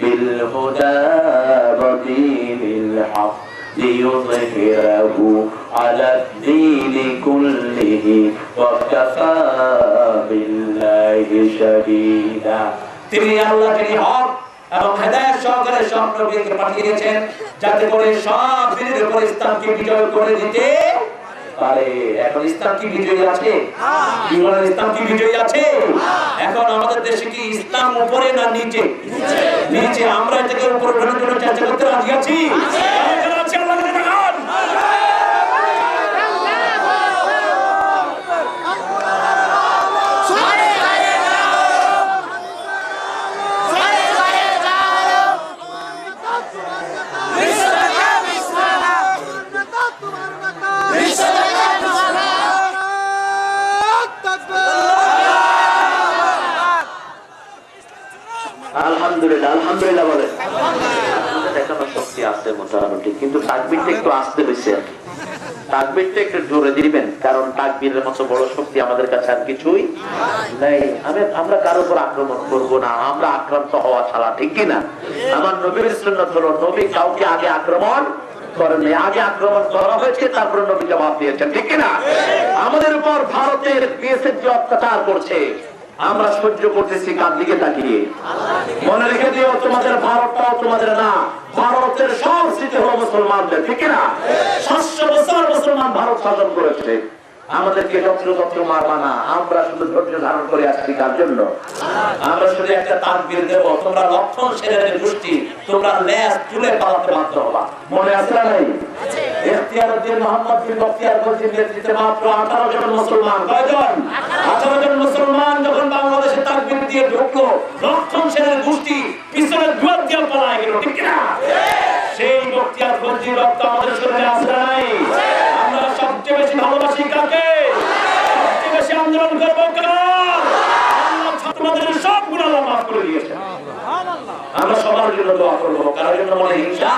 বিল হুদা ওয়া দীনিল হক লিইয়ুযহিরাহু আলাদ-দীনি কুল্লিহি ওয়া কাফা বিল্লাহি শাহীদা। তিনি আল্লাহ, যিনি হক এবং হেদায়েত সহকারে সব নবীকে পাঠিয়েছেন যাতে করে সব দিনের উপর ইসলামকে বিজয় করে দিতে পারে। এখন ইসলাম কি বিজয়ী আছে? কি বলেন, ইসলাম কি বিজয়ী আছে? এখন আমাদের দেশে কি ইসলাম উপরে না নিচে? নিচে। আমরা এটাকে উপরে ওঠানোর জন্য চেষ্টা করতে রাজি আছি? আলহামদুলিল্লাহ, আলহামদুলিল্লাহ বলেন। দেখানোর শক্তি আছে মোটামুটি, কিন্তু তাকবীরটা একটু আস্তে হয়েছে। তাকবীরটা একটু জোরে দিবেন, কারণ তাকবীরের মতো বড় শক্তি আমাদের কাছে আর কিছুই নাই। আমরা কারো উপর আক্রমণ করব না, আমরা আক্রান্ত হওয়া ছাড়া, ঠিক কিনা? আমার নবীর সুন্নাত হলো নবী কাউকে আগে আক্রমণ করেননি, আগে আক্রমণ করা হয়েছে, তারপর নবী জবাব দিয়েছেন, ঠিক কিনা? আমাদের উপর ভারতের বিএসএফ যে অত্যাচার করছে আমরা সহ্য করতেছি কার দিকে তাকিয়ে? মনে রেখে দিও, তোমাদের ভারতটাও তোমাদের না, ভারতের সব স্মৃতি হলো মুসলমানদের, ঠিক না? 700 বছর মুসলমান ভারত শাসন করেছে, আমাদেরকে যত্র মারবা না। আমরা শুধু ধৈর্য ধারণ করে আসছি কার জন্য? আমরা শুধু একটা তাকবীর দেব, তোমরা লক্ষণ সেনের গোষ্ঠী, তোমরা লেজ তুলে পালাতে বাধ্য হবা। মনে আছে না নাই? ইখতিয়ারউদ্দিন মোহাম্মদ বিন বখতিয়ার খলজির নেতৃত্বে মাত্র 18 জন মুসলমান, কয়জন? 18 জন মুসলমান যখন বাংলাদেশে তাকবীর দিয়ে ঢুকলো, লক্ষণ সেনের গোষ্ঠী পিছনে দুয়ার দিয়ে পালায় গেল, ঠিক না? সেই বখতিয়ার খলজির রক্ত আমাদের শরীরে আছে না নাই? আমরা সবচেয়ে বেশি ভালোবাসি কাকে? সবচেয়ে বেশি আন্দোলন করব কার? আল্লাহ ছাত্রদের সব গুনাহ মাফ করে দিয়েছেন। আমরা সবার জন্য দোয়া করব, কারোর জন্য মনে হিংসা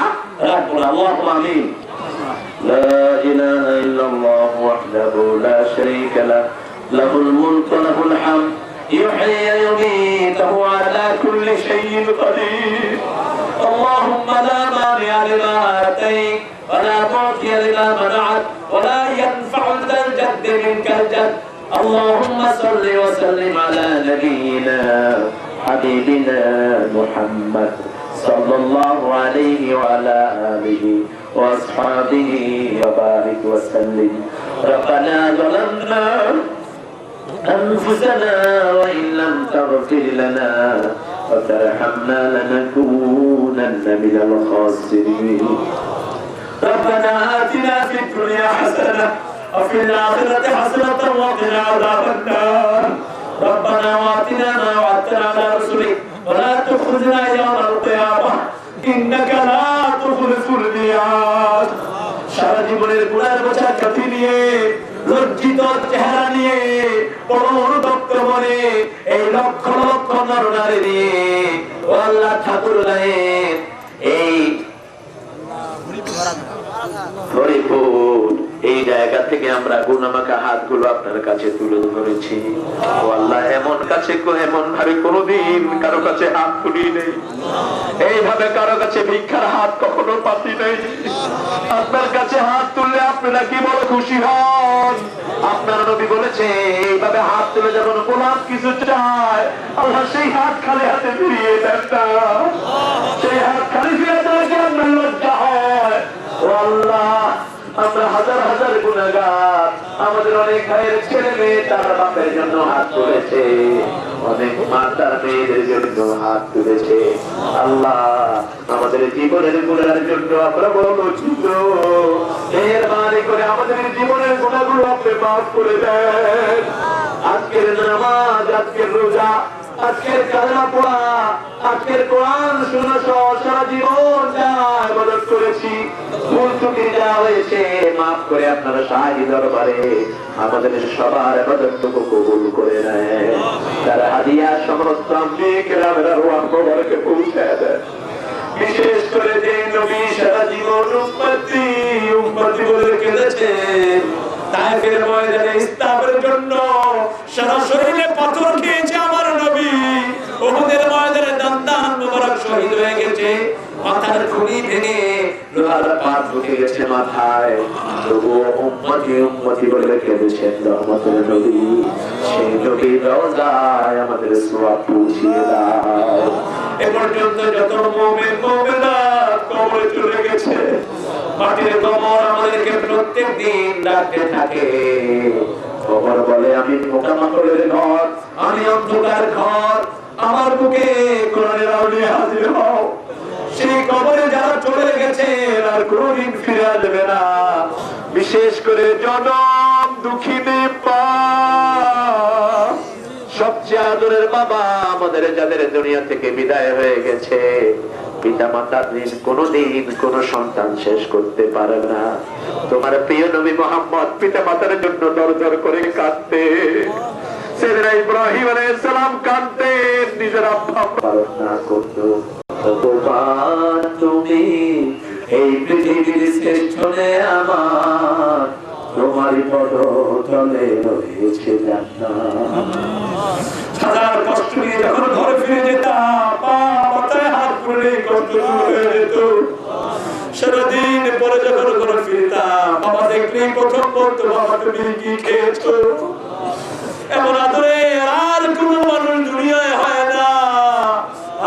রাখবো না। আল্লাহুম্মা আমিন। লা ইলাহা ইল্লাল্লাহ ওয়াহদাহু লা শারীকা লাহু লাহুল মুলকু ওয়া লাহুল হামদ ইউহয়ী ওয়া ইউমীতু আলা কুল্লি শাইইন কাদির। আল্লাহুম্মা লা মানি'a লিমা আতাইত ولا معطي لما منعت ولا ينفع ذا الجد منك الجد. اللهم صل وسلم على نبينا حبيبنا محمد صلى الله عليه وعلى آله وأصحابه وبارك وسلم. ربنا ظلمنا أنفسنا وإن لم تغفر لنا وترحمنا لنكونن من الخاسرين. ربنا آتنا في الدنيا حسنة وفي الآخرة حسنة وقنا عذاب النار. ربنا وآتنا ما وعدتنا على رسلك ولا تخزنا يوم القيامة إنك لا تخلف الميعاد. সারা জীবনের গুনার বোঝা কাঁধে নিয়ে, লজ্জিত চেহারা নিয়ে, বড় অনুতপ্ত মনে এই লক্ষ লক্ষ নরনারী নিয়ে ও আল্লাহ ঠাকুর গায়ের এই হরিপুর এই জায়গা থেকে আমরা গুনামাখা হাতগুলো আপনার কাছে তুলে ধরেছি। ও আল্লাহ, এমন কাছে এমন ভাবে কোনোদিন কারো কাছে হাত তুলি নেই, এইভাবে কারো কাছে ভিক্ষার হাত কখনো পাতি নেই। আপনার কাছে হাত তুললে আপনারা কি বড় খুশি হন। আপনার নবী বলেছে এইভাবে হাত তুলে যখন গোলাপ কিছু চায়, আল্লাহ সেই হাত খালি হাতে ফিরিয়ে দেন না, সেই হাত খালি ফিরিয়ে দেওয়া আপনার লজ্জা হয়। ও আল্লাহ, আমরা হাজার হাজার গুনাহগার, আমাদের অনেক ভাইয়ের ছেলে মেয়ে তার বাপের জন্য হাত তুলেছে, অনেক মা তার মেয়েদের জন্য হাত তুলেছে। আল্লাহ, আমাদের জীবনের গুনাহের জন্য আমরা বড় লজ্জিত, মেহেরবানি করে আমাদের জীবনের গুনাহগুলো আপনি মাফ করে দেন। আজকের নামাজ, আজকের রোজা, আজকের কালেমা পড়া, আজকের কোরআন শোনা সহ সারা জীবন যা ইবাদত করেছি, ভুল ত্রুটি যা হয়েছে মাফ করে আপনারা শাহী দরবারে আমাদের সবার ইবাদতটুকু কবুল করে নেয়। তার হাদিয়া সমস্ত আম্বিয়া কেরামের রূহ মুবারকে পৌঁছে দেয়। বিশেষ করে যে নবী সারা জীবন উম্মতি উম্মতি বলে কেঁদেছেন, তায়েফের ময়দানে ইসলামের জন্য সারা শরীরে পাথর খেয়েছে আমার নবী, উহুদের ময়দানে দান মুবারক শহীদ হয়ে গেছে, মাথার খুলি ভেঙে লোহার পাত ঢুকে গেছে মাথায়, তবুও উম্মতি উম্মতি বলে কেঁদেছেন রহমতের নবী। সেই নবীর রওজায় আমাদের সওয়াব পৌঁছিয়ে দাও। এ পর্যন্ত যত মুমিন মুমিনাত কবরে চলে গেছে, মাটির কবর আমাদেরকে প্রত্যেক দিন ডাকতে থাকে। কবর বলে আমি পোকামাকড়ের ঘর, আমি অন্ধকার ঘর, আমার বুকে কোরআনের আউলিয়া হাজির হও। সেই কবরে যারা চলে গেছে আর কোনদিন ফিরে আসবে না, বিশেষ করে জনম দুঃখিনী পা, সবচেয়ে আদরের বাবা আমাদের যাদের দুনিয়া থেকে বিদায় হয়ে গেছে, পিতা মাতার ঋণ কোনদিন কোন সন্তান শেষ করতে পারে না। তোমার প্রিয় নবী মুহাম্মদ পিতা মাতার জন্য দরদর করে কাঁদতে, সাইয়েদনা ইব্রাহিম আলাইহিস সালাম কাঁদতেন, নিজের আব্বা পালন না করত। ভগবান তুমি এই পৃথিবীর স্টেশনে আমার, তোমারই পদতলে রয়েছে জান্নাত। হাজার কষ্ট নিয়ে যখন ঘরে ফিরে যেতাম, পা মাথায় হাত পুরে কষ্ট হয়ে যেত। সারাদিন পরে যখন ঘরে ফিরতাম, বাবা দেখলেই প্রথম বলতো, বাবা তুমি কি খেয়েছো? এমন আদরে আর কোন মানুষ দুনিয়ায় হয় না।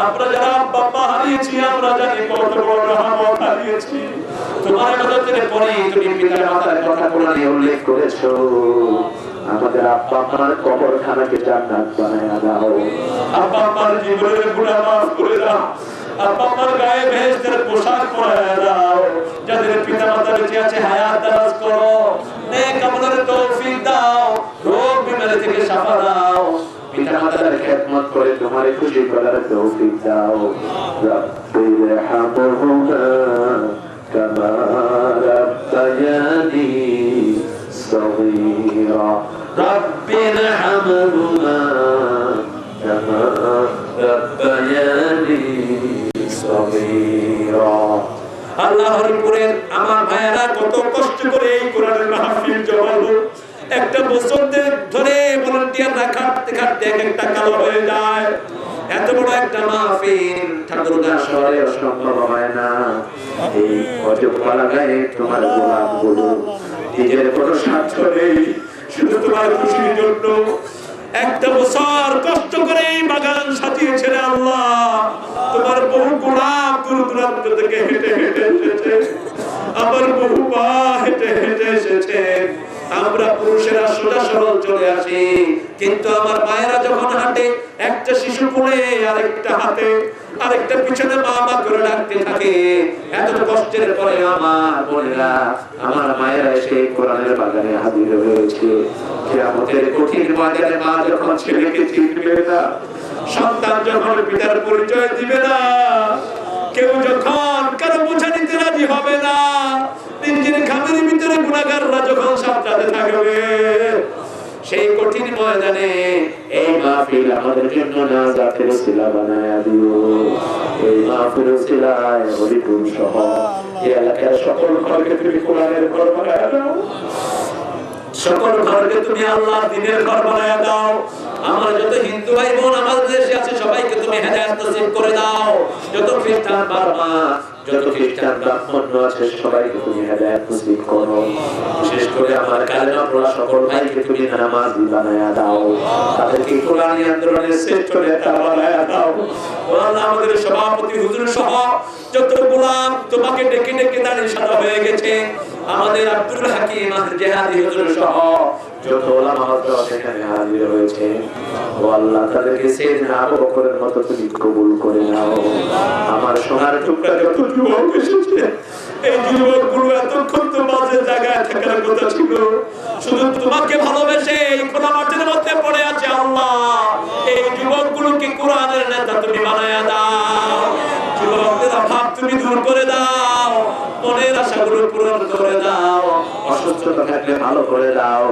আমরা যারা বাবা হারিয়েছি আমরা জানি কত বড় রহমত হারিয়েছি। তোমার মদতের পরে তুমি পিতা মাতার কথা কোরআনে উল্লেখ করেছো, আমাদের আব্বা আম্মার কবরখানাকে জান্নাত বানায়া দাও। আব্বা আম্মার জীবনের গুনাহ মাফ করে দাও। আব্বা আম্মার গায়ে বেহেশতের পোশাক পরায়া দাও। যাদের পিতা মাতা বেঁচে আছে হায়াত দারাজ করো, নেক আমলের তৌফিক দাও, রোগ বিমারি থেকে শাফা দাও। পিতা মাতার খেদমত করে তোমার খুশি করার তৌফিক দাও। রাব্বিরহামহুমা কামা রাব্বায়ানি সগীরা, রাব্বিরহামহুমা কামা রাব্বায়ানি সগীরা। আল্লাহর কোরআন আমার ভাইয়েরা কত কষ্ট করে এই কোরআনের মাহফিল জমালো। একটা বছর ধরে ভলান্টিয়ার রাখাতে খাটতে একটা কালো হয়ে যায়। এত বড় একটা মাহফিল ঠাকুরগাঁ শহরে সম্ভব হয় না। এই অযোগ্য লাগায় তোমার গোলামগুলো নিজের কোনো স্বার্থ নেই, শুধু তোমার খুশির জন্য একটা বছর কষ্ট করে এই বাগান সাজিয়েছে আল্লাহ। তোমার বহু গোলাম দূর দূরান্ত থেকে হেঁটে হেঁটে এসেছে, আমার বহু পা হেঁটে হেঁটে এসেছে। আমরা পুরুষেরা সোজা সরল চলে আসি, কিন্তু আমার মায়েরা যখন হাঁটে একটা শিশু কোলে আরেকটা হাতে আরেকটা পিছনে মা মা করে ডাকতে থাকে। এত কষ্টের পরে আমার বোনেরা আমার মায়েরা এসে কোরআনের বাগানে হাজির হয়েছে। কিয়ামতের কঠিন ময়দানে মা যখন ছেলেকে চিনবে না, সন্তান যখন পিতার পরিচয় দিবে না, কেউ যখন কারো বোঝা নিতে রাজি হবে না, নিজের খামের ভিতরে গুনাহগাররা যখন সাথে থাকবে, সেই কঠিন ময়দানে এই মাহফিল আমাদের জন্য নাজাতের ওসিলা বানায়া দিও। এই মাহফিল ওসিলায় হরিপুর সহ এই এলাকার সকল ঘরকে তুমি কোরআনের ঘর বানায়া দাও, সকল ঘরকে তুমি আল্লাহ দ্বীনের ঘর বানায়া দাও। আমরা যত হিন্দু ভাই বোন আমাদের দেশে আছে সবাইকে তুমি হেদায়েত নসিব করে দাও। যত খ্রিস্টান বার্মা, যত খ্রিস্টান ব্রাহ্মণ আছে সবাইকে তুমি হেদায়েত নসিব করো। বিশেষ করে আমার কালেমা পড়া সকল ভাইকে তুমি নামাজি বানায়া দাও, তাদেরকে কোরআনী আন্দোলনের শ্রেষ্ঠ নেতা বানায়া দাও। আল্লাহ আমাদের সভাপতি হুজুর সহ যত গোলাম তোমাকে ডেকে ডেকে দাঁড়িয়ে সাদা হয়ে গেছে, আমাদের আব্দুল হাকিম জেহাদি হুজুর সহ যত ওলামা হযরত এখানে হাজির হয়েছে, ও আল্লাহ তাদেরকে সাইয়েদনা আবু বকরের মতো তুমি কবুল করে নাও। আমার সোনার টুকরা যত যুবক এসেছে, এই যুবকগুলো এতক্ষণ তো বাজে জায়গায় থাকার কথা ছিল, শুধু তোমাকে ভালোবেসে এই খোলা মাঠের মধ্যে পড়ে অসুস্থতা থাকলে ভালো করে দাও।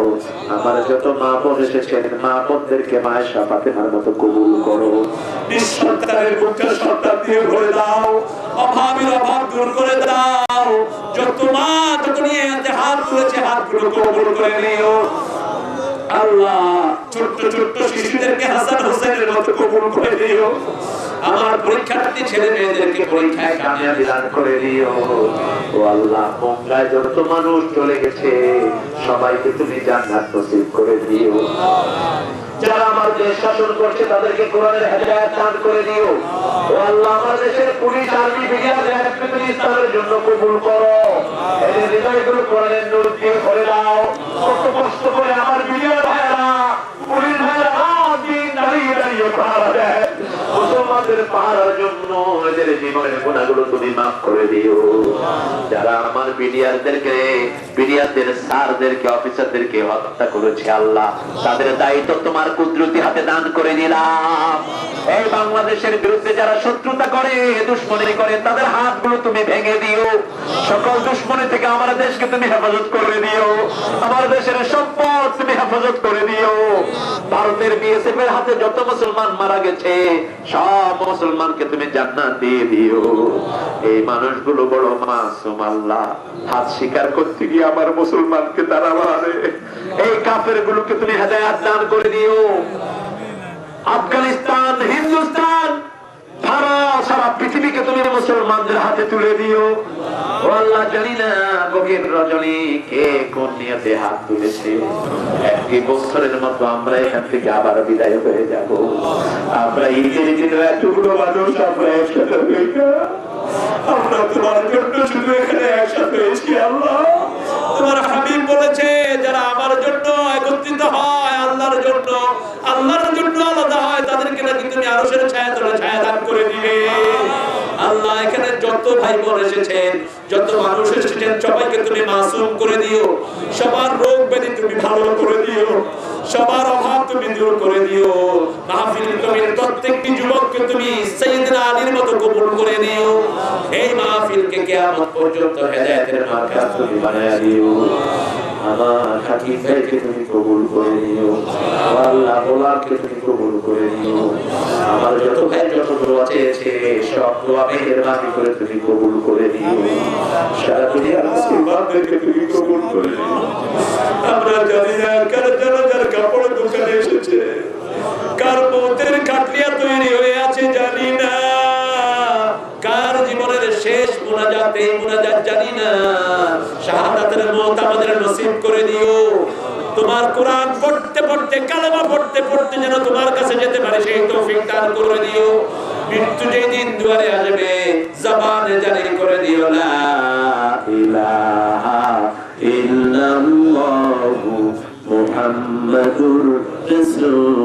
আমার যত মা বোন এসেছেন, মা বোনদেরকে মায়েশা ফাতেমার মতো কবুল করো। নিঃসন্তানের বুকটা সন্তান দিয়ে ভরে দাও। অভাবের অভাব দূর করে দাও। যত মা যত নিয়ে হাত তুলেছে, হাতগুলো কবুল করে নিও আল্লাহ। ছোট্ট ছোট্ট শিশুদেরকে হাসান হোসেনের মতো কবুল করে দিও। আমার পরীক্ষার্থী ছেলে মেয়েদেরকে পরীক্ষায় কামিয়াবি দান করে দিও। ও আল্লাহ, মঙ্গলায় যত মানুষ চলে গেছে সবাইকে তুমি জান্নাত নসিব করে দিও। যারা আমার দেশ শাসন করছে তাদেরকে কোরআনের হেদায়েত দান করে দিও। ও আল্লাহ, আমার দেশের পুলিশ, আর্মি, বিডিআর তুমি ইসলামের জন্য কবুল করো। এদের হৃদয়গুলো কোরআনের নূর দিয়ে ভরে দাও। কত কষ্ট করে আমার বিডিআর ভাইরা, পুলিশ ভাইরা দিন দাঁড়িয়ে দাঁড়িয়ে পাহারা দেয়। মুসলমানদের পাহারার জন্য এদের জীবনের গুনাহগুলো তুমি মাফ করে দিও। যারা আমার বিডিআরদের স্যারদেরকে, অফিসারদেরকে হত্যা করেছে আল্লাহ, তাদের দায়িত্ব তোমার কুদরতি হাতে দান করে দিলাম। এই বাংলাদেশের বিরুদ্ধে যারা শত্রুতা করে, দুশ্মনী করে, তাদের হাতগুলো তুমি ভেঙে দিও। সকল দুশ্মনী থেকে আমার দেশকে তুমি হেফাজত করে দিও। আমার দেশের সম্পদ তুমি হেফাজত করে দিও। ভারতের বিএসএফ এর হাতে যত মুসলমান মারা গেছে সব মুসলমানকে তুমি জান্নাত দিয়ে দিও। এই মানুষগুলো বড় মাসুম আল্লাহ, হাত স্বীকার করতে গিয়ে আমার মুসলমানকে তারা মারে। এই কাফের গুলোকে তুমি হেদায়েত দান করে দিও। আফগানিস্তান, হিন্দুস্তান, ভারত, সারা পৃথিবীকে তুমি মুসলমানদের হাতে তুলে দিও। ও আল্লাহ, জানি না গভীর রজনী কে কোন নিয়তে হাত তুলেছে। একটি বছরের মতো আমরা এখান থেকে আবার বিদায় হয়ে যাব। আমরা ঈদের দিনে এতগুলো মানুষ আমরা একসাথে আমরা তোমার জন্য শুধু এখানে একসাথে হয়েছি আল্লাহ। তোমার হাবিব বলেছে, যারা আমার জন্য একত্রিত হয়, আল্লাহর জন্য আলাদা হয়, তাদেরকে নাকি তুমি আরশের ছায়া তলে ছায়া দান করে দিবে। আল্লাহ, এখানে যত ভাই বোন এসেছেন, যত মানুষ এসেছেন, সবাইকে তুমি মাসুম করে দিও। সবার রোগ ব্যাধি তুমি ভালো করে দিও। সবার অভাব তুমি দূর করে দিও। মাহফিল কমিটির প্রত্যেকটি যুবককে তুমি সাইয়েদনা আলীর মতো কবুল করে নিও। এই মাহফিলকে কিয়ামত পর্যন্ত হেদায়েতের মার্কাজ তুমি বানায়া দিও। আমার হাকিম ভাইকে তুমি কবুল করে নিও। আল্লাহ, ওলাকে তুমি কবুল করে নিও। আমার যত ভাই যত দোয়া চেয়েছে সব দোয়া মেহেরবানি করে তুমি কবুল করে নিও। সারা দুনিয়ার মুসলমানদেরকে তুমি কবুল করে নিও। আমরা জানি না কার জানাজার কাপড় দোকানে এসেছে, কার মতের কাটলিয়া তৈরি হয়ে আছে জানি না, কার জীবনের শেষ মুনাজাত এই মুনাজাত জানি না। শাহাদাতের মত আমাদের নসিব করে দিও। তোমার কোরআন পড়তে পড়তে, কালেমা পড়তে পড়তে যেন তোমার কাছে যেতে পারে সেই তৌফিক দান করে দিও। মৃত্যু যেদিন দুয়ারে আসবে জবানে জারি করে দিও লা ইলাহা ইল্লাল্লাহু মুহাম্মাদুর রাসূল।